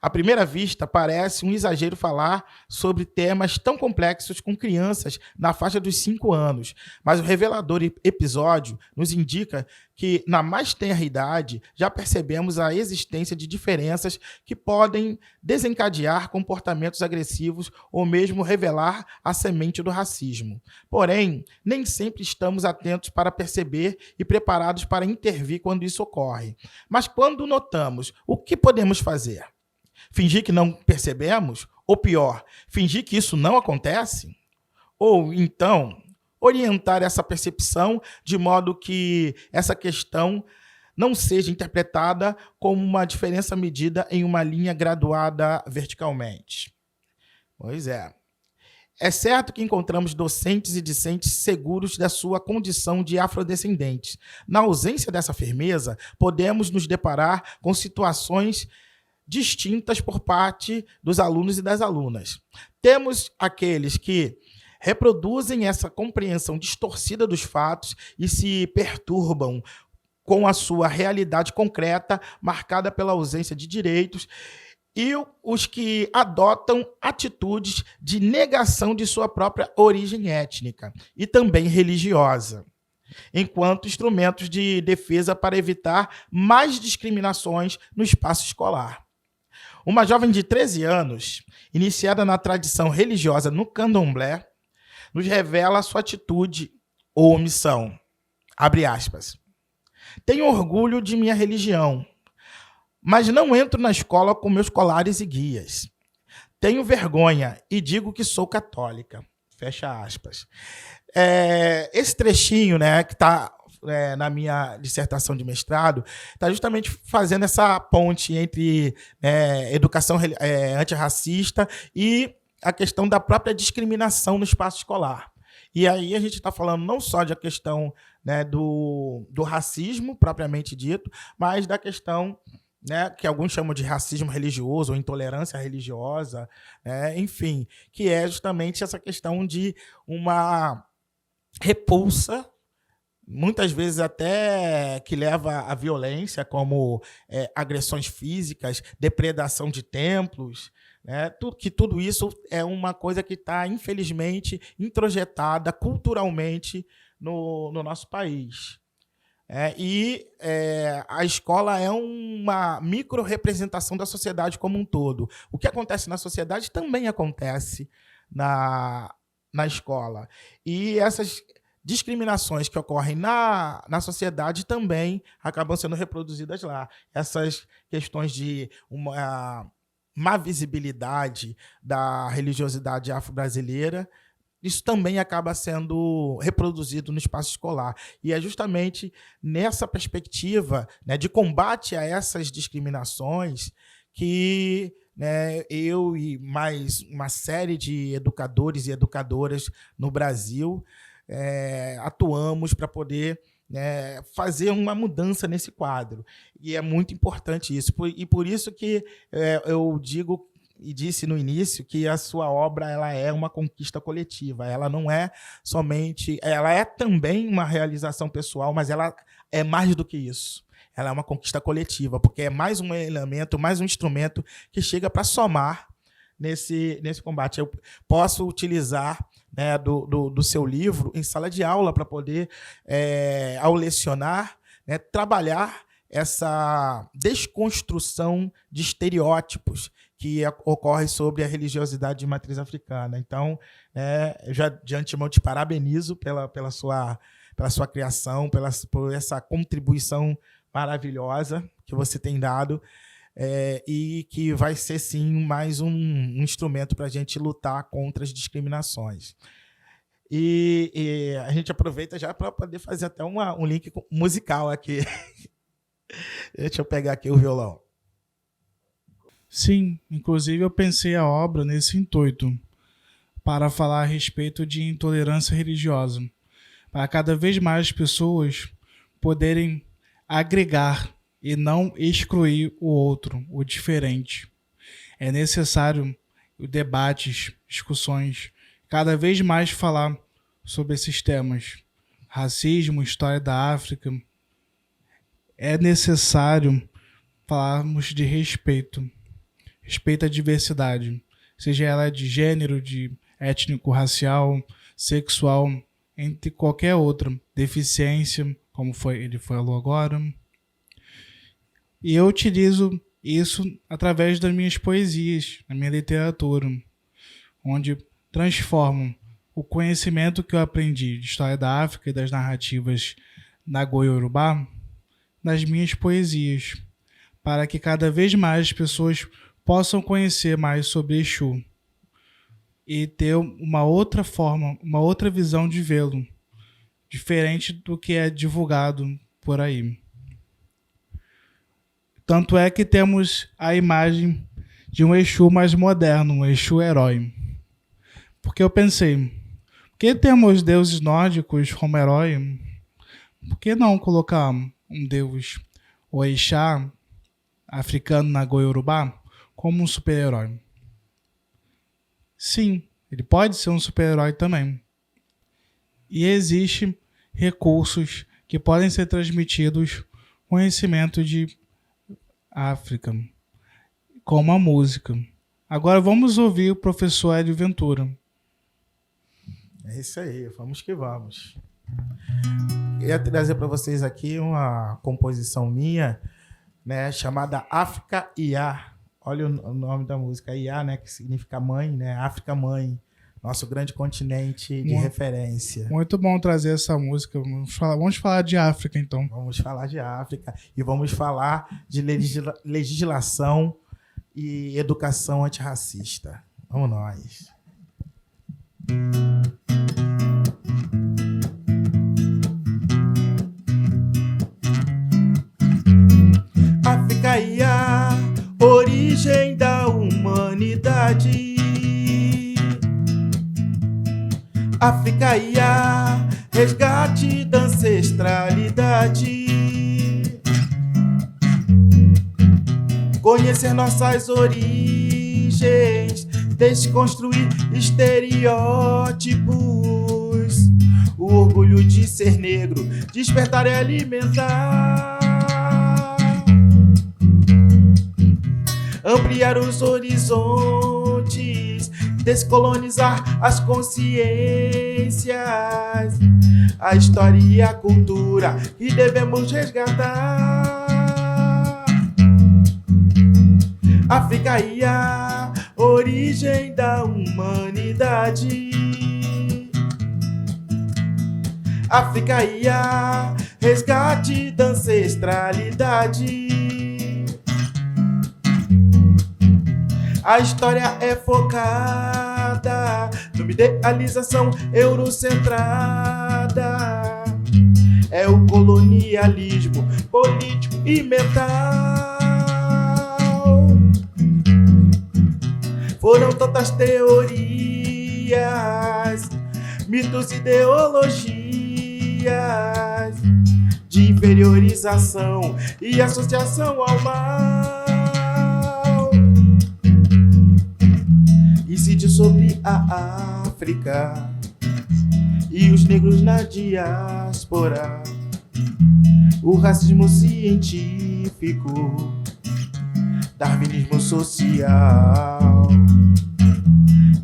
Speaker 6: À primeira vista, parece um exagero falar sobre temas tão complexos com crianças na faixa dos 5 anos, mas o revelador episódio nos indica que, na mais tenra idade, já percebemos a existência de diferenças que podem desencadear comportamentos agressivos ou mesmo revelar a semente do racismo. Porém, nem sempre estamos atentos para perceber e preparados para intervir quando isso ocorre. Mas quando notamos, o que podemos fazer? Fingir que não percebemos? Ou pior, fingir que isso não acontece? Ou então, orientar essa percepção de modo que essa questão não seja interpretada como uma diferença medida em uma linha graduada verticalmente. Pois é. É certo que encontramos docentes e discentes seguros da sua condição de afrodescendentes. Na ausência dessa firmeza, podemos nos deparar com situações distintas por parte dos alunos e das alunas. Temos aqueles que reproduzem essa compreensão distorcida dos fatos e se perturbam com a sua realidade concreta, marcada pela ausência de direitos, e os que adotam atitudes de negação de sua própria origem étnica e também religiosa, enquanto instrumentos de defesa para evitar mais discriminações no espaço escolar. Uma jovem de 13 anos, iniciada na tradição religiosa no candomblé, nos revela sua atitude ou omissão. Abre aspas. Tenho orgulho de minha religião, mas não entro na escola com meus colares e guias. Tenho vergonha e digo que sou católica. Fecha aspas. Esse trechinho, né, que está na minha dissertação de mestrado, está justamente fazendo essa ponte entre educação antirracista e a questão da própria discriminação no espaço escolar. E aí a gente está falando não só da questão, né, do racismo, propriamente dito, mas da questão, né, que alguns chamam de racismo religioso ou intolerância religiosa, enfim, que é justamente essa questão de uma repulsa, muitas vezes até que leva à violência, como agressões físicas, depredação de templos, né? Tudo isso é uma coisa que está, infelizmente, introjetada culturalmente no nosso país. A escola é uma micro-representação da sociedade como um todo. O que acontece na sociedade também acontece na escola. E essas discriminações que ocorrem na sociedade também acabam sendo reproduzidas lá. Essas questões de uma má visibilidade da religiosidade afro-brasileira, isso também acaba sendo reproduzido no espaço escolar. E é justamente nessa perspectiva, né, de combate a essas discriminações que, né, eu e mais uma série de educadores e educadoras no Brasil atuamos para poder fazer uma mudança nesse quadro. E é muito importante isso. E por isso que eu digo e disse no início que a sua obra ela é uma conquista coletiva. Ela não é somente... Ela é também uma realização pessoal, mas ela é mais do que isso. Ela é uma conquista coletiva, porque é mais um elemento, mais um instrumento que chega para somar nesse combate. Eu posso utilizar, né, do seu livro em sala de aula para poder, ao lecionar, né, trabalhar essa desconstrução de estereótipos que ocorre sobre a religiosidade de matriz africana. Então, eu já de antemão te parabenizo pela sua criação, por essa contribuição maravilhosa que você tem dado, e que vai ser, sim, mais um instrumento para a gente lutar contra as discriminações. E a gente aproveita já para poder fazer até um link musical aqui. Deixa eu pegar aqui o violão.
Speaker 2: Sim, inclusive eu pensei a obra nesse intuito, para falar a respeito de intolerância religiosa, para cada vez mais pessoas poderem agregar e não excluir o outro, o diferente. É necessário debates, discussões, cada vez mais falar sobre esses temas. Racismo, história da África. É necessário falarmos de respeito. Respeito à diversidade, seja ela de gênero, de étnico, racial, sexual, entre qualquer outra, deficiência, como ele falou agora. E eu utilizo isso através das minhas poesias, da minha literatura, onde transformo o conhecimento que eu aprendi de história da África e das narrativas Nagoya-Yorubá nas minhas poesias, para que cada vez mais as pessoas possam conhecer mais sobre Exu e ter uma outra forma, uma outra visão de vê-lo, diferente do que é divulgado por aí. Tanto é que temos a imagem de um Exu mais moderno, um Exu herói. Porque eu pensei, por que temos deuses nórdicos como herói? Por que não colocar um deus, o Orixá, africano na Goiorubá, como um super-herói? Sim, ele pode ser um super-herói também. E existem recursos que podem ser transmitidos, conhecimento de África, como a música. Agora vamos ouvir o professor Hélio Ventura.
Speaker 6: É isso aí, vamos que vamos. Queria trazer para vocês aqui uma composição minha, né, chamada África Iá. Olha o nome da música, Iá, né, que significa mãe, né? África Mãe, nosso grande continente de referência.
Speaker 2: Muito bom trazer essa música. Vamos falar de África, então.
Speaker 6: Vamos falar de África e vamos falar de legislação e educação antirracista. Vamos nós. África e a origem da humanidade. África e a resgate da ancestralidade. Conhecer nossas origens, desconstruir estereótipos. O orgulho de ser negro, despertar e alimentar. Ampliar os horizontes, descolonizar as consciências, a história e a cultura que devemos resgatar. África e a origem da humanidade. África e a resgate da ancestralidade. A história é focada numa idealização eurocentrada. É o colonialismo político e mental. Foram tantas teorias, mitos e ideologias de inferiorização e associação ao mal. Incide sobre a África e os negros na diáspora. O racismo científico, darwinismo social,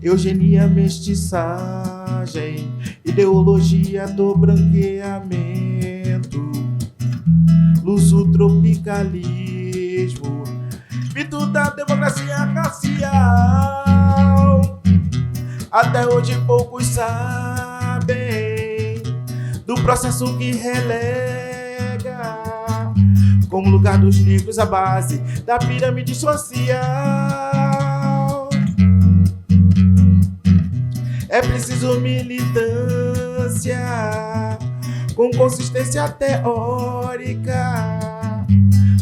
Speaker 6: eugenia, mestiçagem, ideologia do branqueamento, luso-tropicalismo, mito da democracia racial. Até hoje poucos sabem do processo que relega como lugar dos negros a base da pirâmide social. É preciso militância com consistência teórica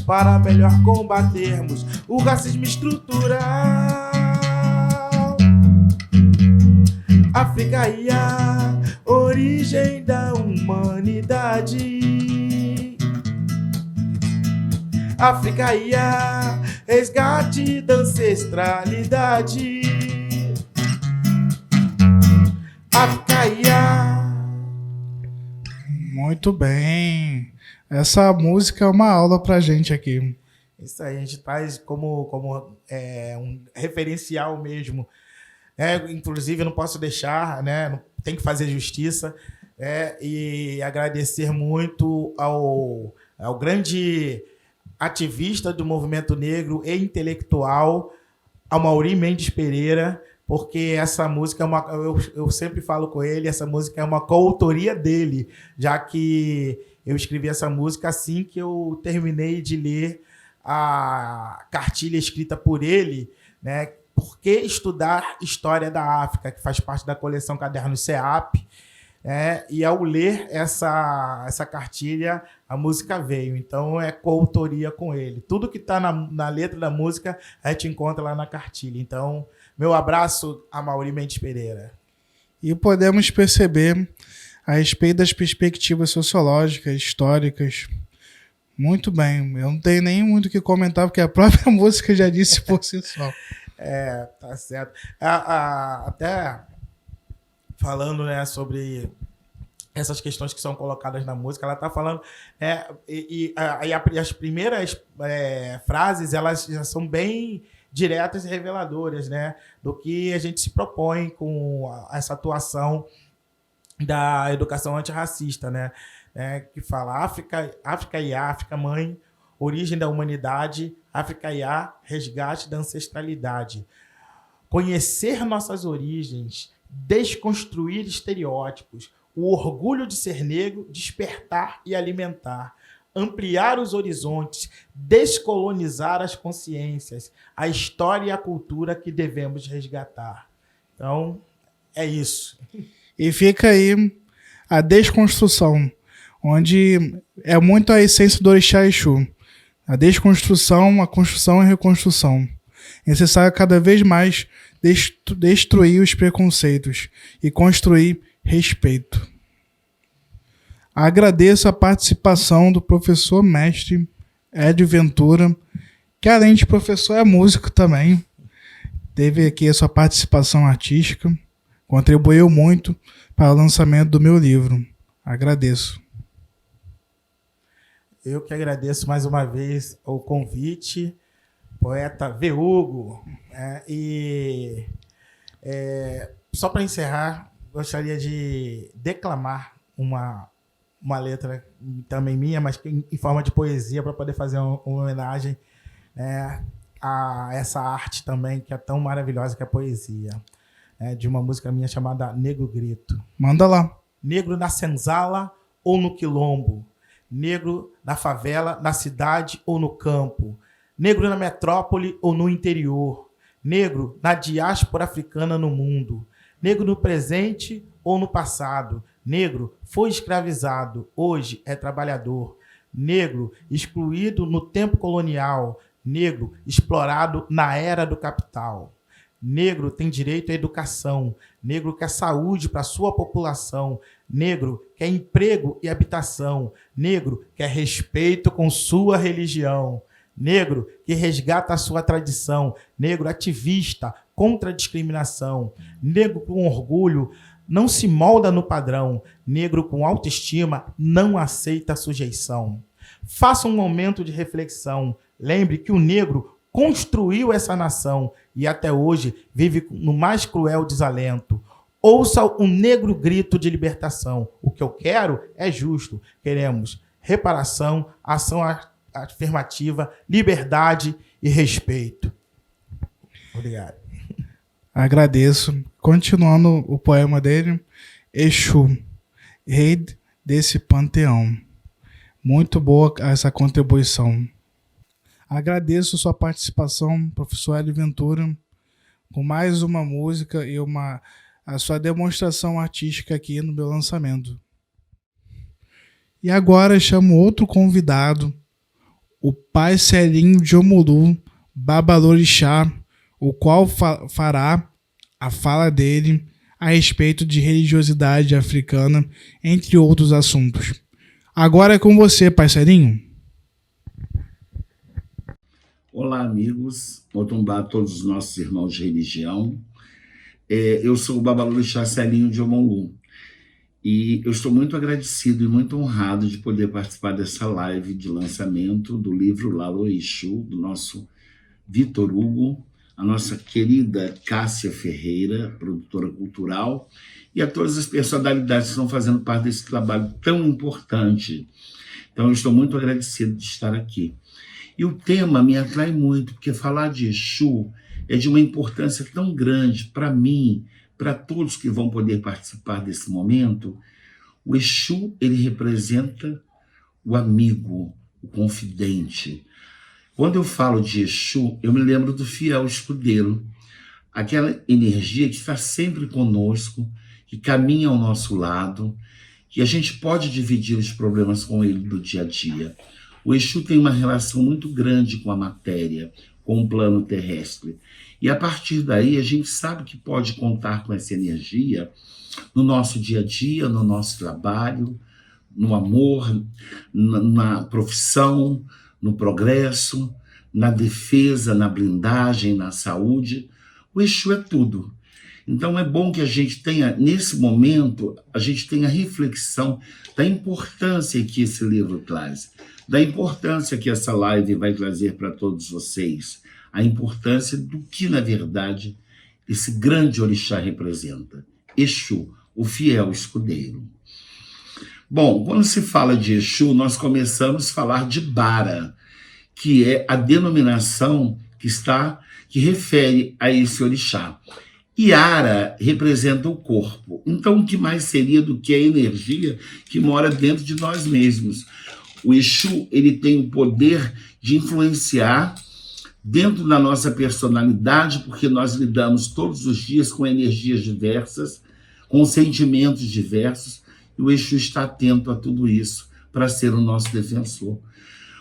Speaker 6: para melhor combatermos o racismo estrutural. África e a origem da humanidade. África e a resgate da ancestralidade. África e a...
Speaker 2: Muito bem. Essa música é uma aula pra gente aqui.
Speaker 6: Isso aí, a gente traz como um referencial mesmo. Inclusive, eu não posso deixar, né? Tem que fazer justiça, e agradecer muito ao grande ativista do movimento negro e intelectual, ao Mauri Mendes Pereira, porque essa música eu sempre falo com ele, essa música é uma coautoria dele, já que eu escrevi essa música assim que eu terminei de ler a cartilha escrita por ele, né? por que estudar História da África, que faz parte da coleção Cadernos SEAP, e ao ler essa cartilha, a música veio. Então, é coautoria com ele. Tudo que está na letra da música, a gente encontra lá na cartilha. Então, meu abraço a Mauri Mendes Pereira.
Speaker 2: E podemos perceber a respeito das perspectivas sociológicas, históricas. Muito bem. Eu não tenho nem muito o que comentar, porque a própria música já disse por si só.
Speaker 6: Tá certo. Até falando, né, sobre essas questões que são colocadas na música, ela está falando, as primeiras frases, elas já são bem diretas e reveladoras, né, do que a gente se propõe com essa atuação da educação antirracista, né, que fala África e África, mãe, origem da humanidade, África e resgate da ancestralidade. Conhecer nossas origens, desconstruir estereótipos, o orgulho de ser negro, despertar e alimentar, ampliar os horizontes, descolonizar as consciências, a história e a cultura que devemos resgatar. Então, é isso.
Speaker 2: E fica aí a desconstrução, onde é muito a essência do Orixá Exu. A desconstrução, a construção e a reconstrução. É necessário cada vez mais destruir os preconceitos e construir respeito. Agradeço a participação do professor mestre Edio Ventura, que além de professor é músico também. Teve aqui a sua participação artística, contribuiu muito para o lançamento do meu livro. Agradeço.
Speaker 6: Eu que agradeço mais uma vez o convite, poeta V. Hugo. Só para encerrar, gostaria de declamar uma letra também minha, mas em forma de poesia, para poder fazer uma homenagem a essa arte também, que é tão maravilhosa que é a poesia. De uma música minha chamada Negro Grito.
Speaker 2: Manda lá.
Speaker 6: Negro na senzala ou no quilombo, negro na favela, na cidade ou no campo, negro na metrópole ou no interior, negro na diáspora africana no mundo, negro no presente ou no passado, negro foi escravizado, hoje é trabalhador, negro excluído no tempo colonial, negro explorado na era do capital. Negro tem direito à educação, negro quer saúde para sua população, negro quer emprego e habitação, negro quer respeito com sua religião, negro que resgata a sua tradição, negro ativista contra a discriminação, negro com orgulho não se molda no padrão, negro com autoestima não aceita a sujeição. Faça um momento de reflexão, lembre que o negro construiu essa nação e até hoje vive no mais cruel desalento. Ouça um negro grito de libertação. O que eu quero é justo. Queremos reparação, ação afirmativa, liberdade e respeito. Obrigado.
Speaker 2: Agradeço. Continuando o poema dele, Exu, rei desse panteão. Muito boa essa contribuição. Agradeço sua participação, professor Edio Ventura, com mais uma música e a sua demonstração artística aqui no meu lançamento. E agora chamo outro convidado, o pai Celinho de Omulu, Babalorixá, o qual fará a fala dele a respeito de religiosidade africana, entre outros assuntos. Agora é com você, pai Celinho.
Speaker 7: Olá, amigos. Otumbá a todos os nossos irmãos de religião. Eu sou o Babalorixá Celinho de Omulu. E eu estou muito agradecido e muito honrado de poder participar dessa live de lançamento do livro Laro Exu, do nosso Vitor Hugo, a nossa querida Cássia Ferreira, produtora cultural, e a todas as personalidades que estão fazendo parte desse trabalho tão importante. Então, eu estou muito agradecido de estar aqui. E o tema me atrai muito, porque falar de Exu é de uma importância tão grande para mim, para todos que vão poder participar desse momento. O Exu, ele representa o amigo, o confidente. Quando eu falo de Exu, eu me lembro do fiel escudeiro, aquela energia que está sempre conosco, que caminha ao nosso lado, que a gente pode dividir os problemas com ele do dia a dia. O Exu tem uma relação muito grande com a matéria, com o plano terrestre. E a partir daí a gente sabe que pode contar com essa energia no nosso dia a dia, no nosso trabalho, no amor, na profissão, no progresso, na defesa, na blindagem, na saúde. O Exu é tudo. Então é bom que a gente tenha, nesse momento, a gente tenha reflexão da importância que esse livro traz, da importância que essa live vai trazer para todos vocês, a importância do que, na verdade, esse grande orixá representa. Exu, o fiel escudeiro. Bom, quando se fala de Exu, nós começamos a falar de Bara, que é a denominação que refere a esse orixá. Iara representa o corpo. Então, o que mais seria do que a energia que mora dentro de nós mesmos? O Exu, ele tem o poder de influenciar dentro da nossa personalidade, porque nós lidamos todos os dias com energias diversas, com sentimentos diversos, e o Exu está atento a tudo isso para ser o nosso defensor.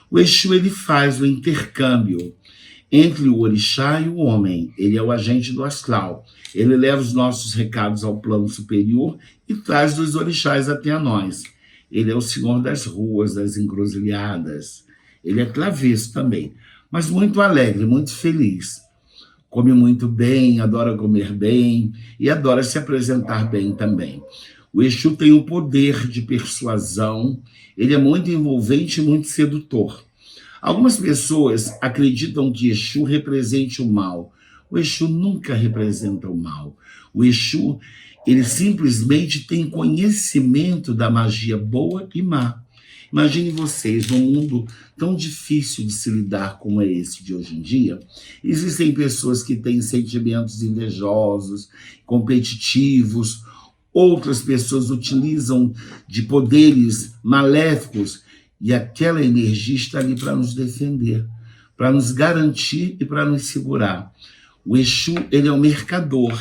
Speaker 7: O Exu, ele faz o intercâmbio entre o orixá e o homem. Ele é o agente do astral. Ele leva os nossos recados ao plano superior e traz dos orixás até a nós. Ele é o senhor das ruas, das encruzilhadas. Ele é travesso também, mas muito alegre, muito feliz. Come muito bem, adora comer bem e adora se apresentar bem também. O Exu tem o poder de persuasão, ele é muito envolvente e muito sedutor. Algumas pessoas acreditam que Exu represente o mal. O Exu nunca representa o mal. O Exu, ele simplesmente tem conhecimento da magia boa e má. Imagine vocês, num mundo tão difícil de se lidar como é esse de hoje em dia, existem pessoas que têm sentimentos invejosos, competitivos, outras pessoas utilizam de poderes maléficos, e aquela energia está ali para nos defender, para nos garantir e para nos segurar. O Exu, ele é um mercador,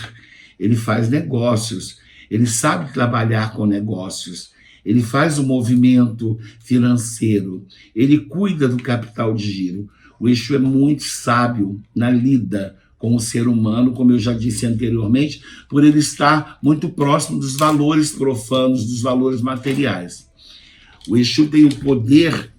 Speaker 7: ele faz negócios, ele sabe trabalhar com negócios, ele faz o movimento financeiro, ele cuida do capital de giro. O Exu é muito sábio na lida com o ser humano, como eu já disse anteriormente, por ele estar muito próximo dos valores profanos, dos valores materiais. O Exu tem o poder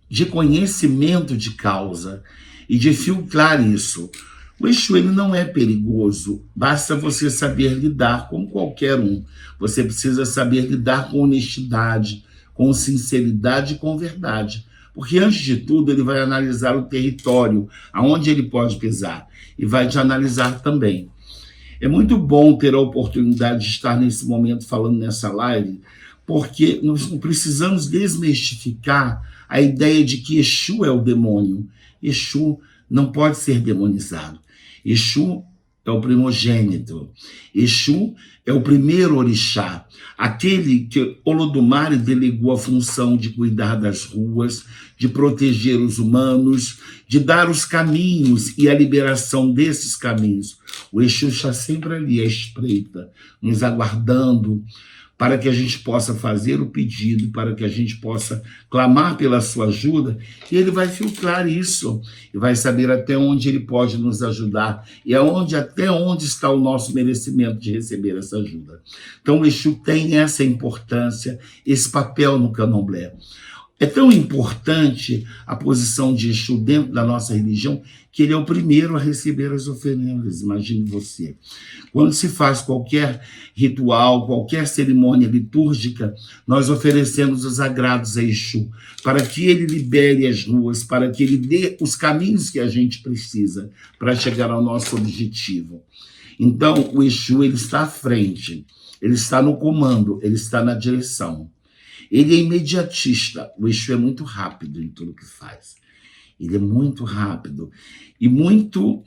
Speaker 7: de conhecimento de causa e de filtrar isso. O Exu, ele não é perigoso, basta você saber lidar com qualquer um. Você precisa saber lidar com honestidade, com sinceridade e com verdade. Porque, antes de tudo, ele vai analisar o território, aonde ele pode pisar, e vai te analisar também. É muito bom ter a oportunidade de estar nesse momento falando nessa live, porque nós precisamos desmistificar a ideia de que Exu é o demônio. Exu não pode ser demonizado. Exu é o primogênito. Exu é o primeiro orixá, aquele que Olodumare delegou a função de cuidar das ruas, de proteger os humanos, de dar os caminhos e a liberação desses caminhos. O Exu está sempre ali à espreita, nos aguardando, para que a gente possa fazer o pedido, para que a gente possa clamar pela sua ajuda, e ele vai filtrar isso, e vai saber até onde ele pode nos ajudar, e até onde está o nosso merecimento de receber essa ajuda. Então o Exu tem essa importância, esse papel no candomblé. É tão importante a posição de Exu dentro da nossa religião que ele é o primeiro a receber as oferendas, imagine você. Quando se faz qualquer ritual, qualquer cerimônia litúrgica, nós oferecemos os agrados a Exu, para que ele libere as ruas, para que ele dê os caminhos que a gente precisa para chegar ao nosso objetivo. Então, o Exu, ele está à frente, ele está no comando, ele está na direção. Ele é imediatista. O Exu é muito rápido em tudo que faz. Ele é muito rápido e muito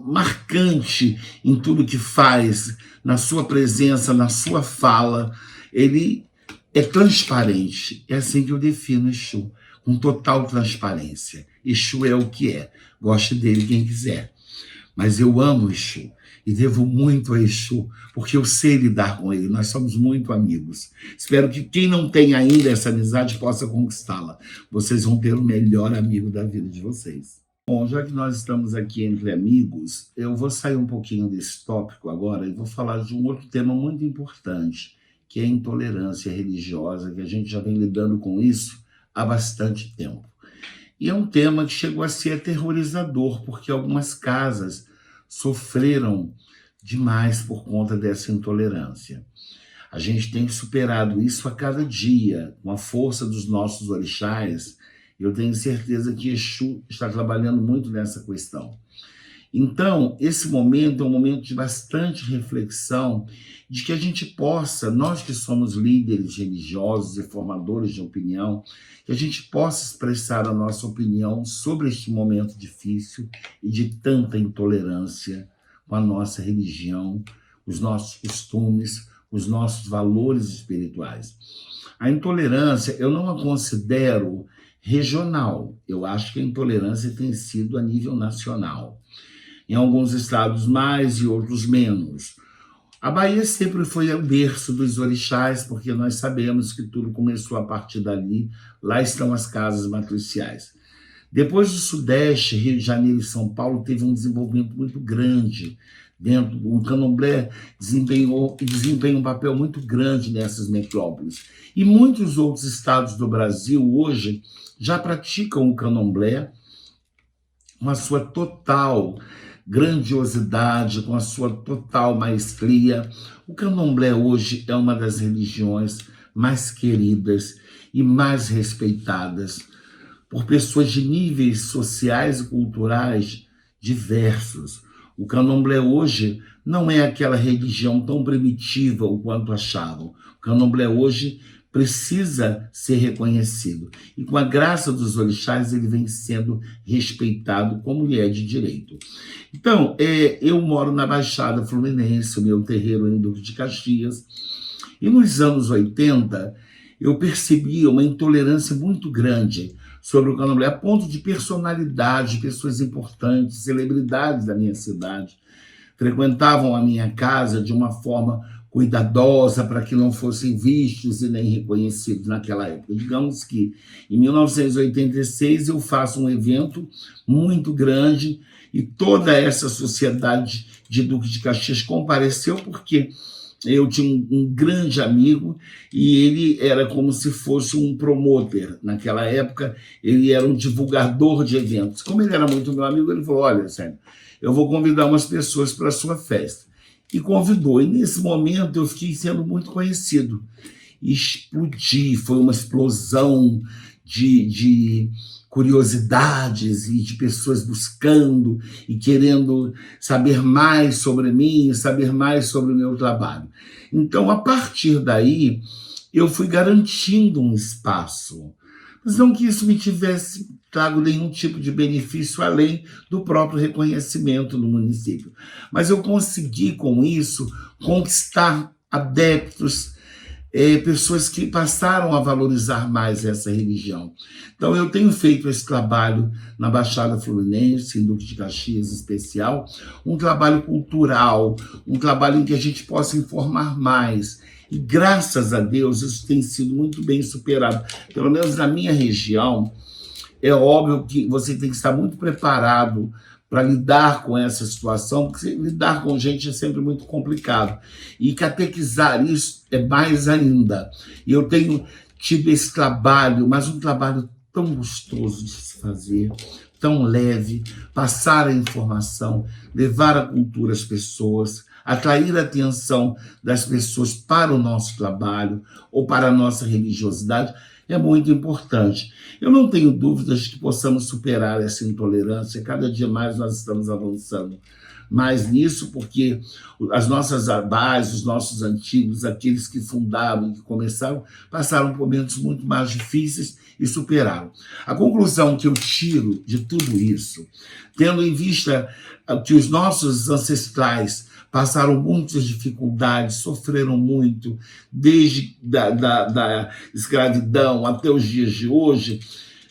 Speaker 7: marcante em tudo que faz, na sua presença, na sua fala. Ele é transparente. É assim que eu defino Exu, com total transparência. Exu é o que é. Goste dele quem quiser. mas eu amo Exu e devo muito a Exu, porque eu sei lidar com ele, nós somos muito amigos. Espero que quem não tem ainda essa amizade possa conquistá-la. Vocês vão ter o melhor amigo da vida de vocês. Bom, já que nós estamos aqui entre amigos, eu vou sair um pouquinho desse tópico agora e vou falar de um outro tema muito importante, que é a intolerância religiosa, que a gente já vem lidando com isso há bastante tempo. E é um tema que chegou a ser aterrorizador, porque algumas casas sofreram demais por conta dessa intolerância. A gente tem superado isso a cada dia, com a força dos nossos orixás. Eu tenho certeza que Exu está trabalhando muito nessa questão. Então, esse momento é um momento de bastante reflexão, de que a gente possa, nós que somos líderes religiosos e formadores de opinião, que a gente possa expressar a nossa opinião sobre este momento difícil e de tanta intolerância com a nossa religião, os nossos costumes, os nossos valores espirituais. A intolerância, eu não a considero regional, eu acho que a intolerância tem sido a nível nacional. Em alguns estados mais e outros menos. A Bahia sempre foi o berço dos orixás, porque nós sabemos que tudo começou a partir dali. Lá estão as casas matriciais. Depois do Sudeste, Rio de Janeiro e São Paulo, teve um desenvolvimento muito grande. O candomblé desempenha um papel muito grande nessas metrópoles. E muitos outros estados do Brasil hoje já praticam o candomblé com a sua total grandiosidade, com a sua total maestria. O candomblé hoje é uma das religiões mais queridas e mais respeitadas por pessoas de níveis sociais e culturais diversos. O candomblé hoje não é aquela religião tão primitiva o quanto achavam. O candomblé hoje precisa ser reconhecido. E com a graça dos orixás, ele vem sendo respeitado como lhe é de direito. Então, eu moro na Baixada Fluminense, o meu terreiro em Duque de Caxias, e nos anos 80, eu percebi uma intolerância muito grande sobre o candomblé, a ponto de personalidades, pessoas importantes, celebridades da minha cidade, frequentavam a minha casa de uma forma cuidadosa para que não fossem vistos e nem reconhecidos naquela época. Digamos que em 1986 eu faço um evento muito grande e toda essa sociedade de Duque de Caxias compareceu porque eu tinha um grande amigo e ele era como se fosse um promotor. Naquela época, ele era um divulgador de eventos. Como ele era muito meu amigo, ele falou, olha, Sérgio, eu vou convidar umas pessoas para a sua festa. E convidou. E nesse momento eu fiquei sendo muito conhecido. Explodi, foi uma explosão de curiosidades e de pessoas buscando e querendo saber mais sobre mim, saber mais sobre o meu trabalho. Então, a partir daí, eu fui garantindo um espaço. Mas não que isso me tivesse trago nenhum tipo de benefício além do próprio reconhecimento no município. Mas eu consegui, com isso, conquistar adeptos, pessoas que passaram a valorizar mais essa religião. Então, eu tenho feito esse trabalho na Baixada Fluminense, em Duque de Caxias em especial, um trabalho cultural, um trabalho em que a gente possa informar mais. E, graças a Deus, isso tem sido muito bem superado. Pelo menos na minha região, é óbvio que você tem que estar muito preparado para lidar com essa situação, porque lidar com gente é sempre muito complicado. E catequizar isso é mais ainda. E eu tenho tido esse trabalho, mas um trabalho tão gostoso de se fazer, tão leve, passar a informação, levar a cultura às pessoas, atrair a atenção das pessoas para o nosso trabalho ou para a nossa religiosidade, é muito importante. Eu não tenho dúvidas de que possamos superar essa intolerância. Cada dia mais nós estamos avançando mais nisso, porque as nossas bases, os nossos antigos, aqueles que fundaram e que começaram, passaram por momentos muito mais difíceis e superaram. A conclusão que eu tiro de tudo isso, tendo em vista que os nossos ancestrais passaram muitas dificuldades, sofreram muito, desde da escravidão até os dias de hoje,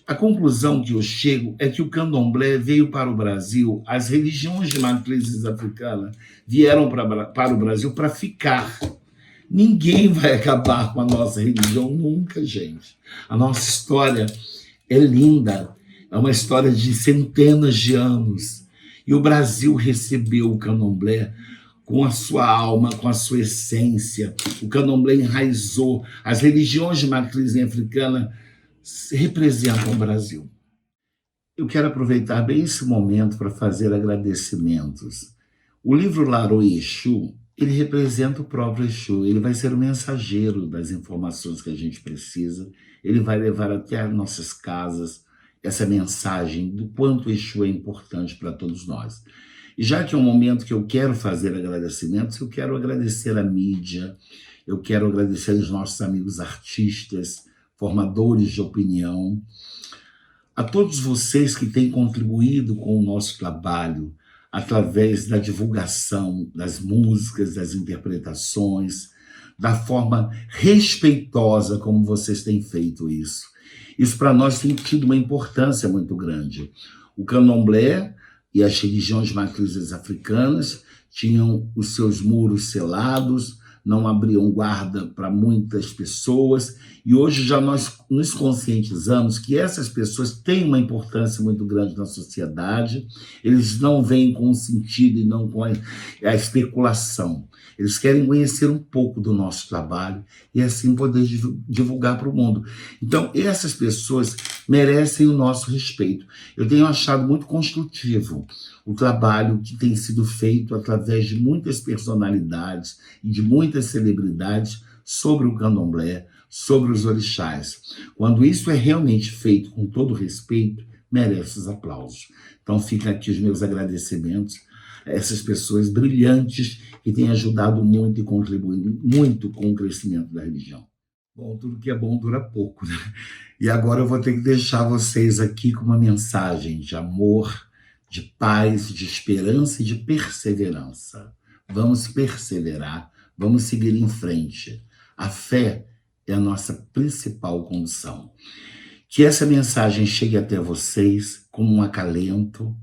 Speaker 7: A conclusão que eu chego é que o candomblé veio para o Brasil, as religiões de matrizes africanas vieram para o Brasil para ficar. Ninguém vai acabar com a nossa religião nunca, gente. A nossa história é linda, é uma história de centenas de anos. E o Brasil recebeu o candomblé com a sua alma, com a sua essência. O candomblé enraizou. As religiões de matriz africana representam o Brasil. Eu quero aproveitar bem esse momento para fazer agradecimentos. O livro Laroye Exu, ele representa o próprio Exu, ele vai ser o mensageiro das informações que a gente precisa, ele vai levar até as nossas casas essa mensagem do quanto o Exu é importante para todos nós. E já que é um momento que eu quero fazer agradecimentos, eu quero agradecer a mídia, eu quero agradecer os nossos amigos artistas, formadores de opinião, a todos vocês que têm contribuído com o nosso trabalho através da divulgação das músicas, das interpretações, da forma respeitosa como vocês têm feito isso. Isso para nós tem tido uma importância muito grande. O candomblé e as religiões matrizes africanas tinham os seus muros selados, não abriam guarda para muitas pessoas, e hoje já nós nos conscientizamos que essas pessoas têm uma importância muito grande na sociedade, eles não vêm com o sentido e não com a especulação. Eles querem conhecer um pouco do nosso trabalho e assim poder divulgar para o mundo. Então, essas pessoas merecem o nosso respeito. Eu tenho achado muito construtivo o trabalho que tem sido feito através de muitas personalidades e de muitas celebridades sobre o candomblé, sobre os orixás. Quando isso é realmente feito com todo respeito, merece os aplausos. Então, ficam aqui os meus agradecimentos a essas pessoas brilhantes que têm ajudado muito e contribuído muito com o crescimento da religião. Bom, tudo que é bom dura pouco, né? E agora eu vou ter que deixar vocês aqui com uma mensagem de amor, de paz, de esperança e de perseverança. Vamos perseverar, vamos seguir em frente. A fé é a nossa principal condição. Que essa mensagem chegue até vocês como um acalento,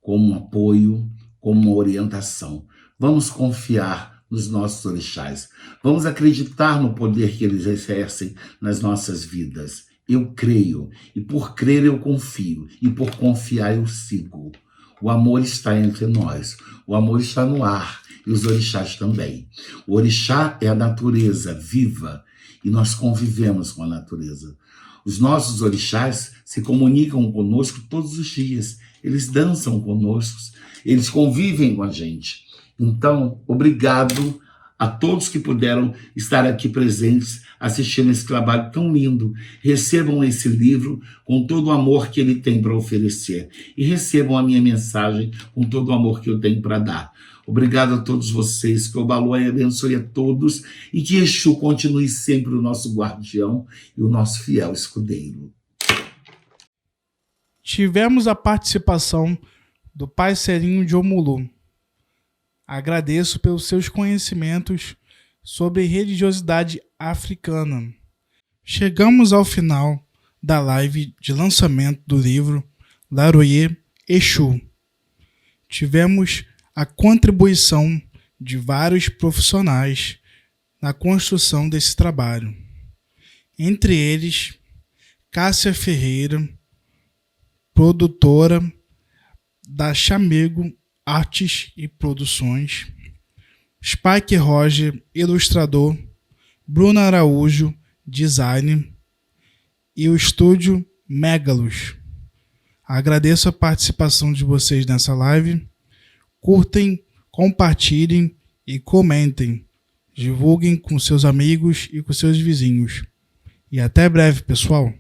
Speaker 7: como um apoio, como uma orientação. Vamos confiar nos nossos orixás. Vamos acreditar no poder que eles exercem nas nossas vidas. Eu creio, e por crer eu confio, e por confiar eu sigo. O amor está entre nós, o amor está no ar, e os orixás também. O orixá é a natureza viva, e nós convivemos com a natureza. Os nossos orixás se comunicam conosco todos os dias, eles dançam conosco, eles convivem com a gente. Então, obrigado a todos que puderam estar aqui presentes, assistindo esse trabalho tão lindo. Recebam esse livro com todo o amor que ele tem para oferecer. E recebam a minha mensagem com todo o amor que eu tenho para dar. Obrigado a todos vocês, que o Obalô abençoe a todos e que Exu continue sempre o nosso guardião e o nosso fiel escudeiro.
Speaker 2: Tivemos a participação do Pai Serinho de Omulu. Agradeço pelos seus conhecimentos sobre religiosidade africana. Chegamos ao final da live de lançamento do livro Laroye Exu. Tivemos a contribuição de vários profissionais na construção desse trabalho. Entre eles, Cássia Ferreira, produtora da Chamego Artes e Produções, Spike Roger, ilustrador, Bruno Araújo, design, e o estúdio Megalos. Agradeço a participação de vocês nessa live. Curtem, compartilhem e comentem. Divulguem com seus amigos e com seus vizinhos. E até breve, pessoal!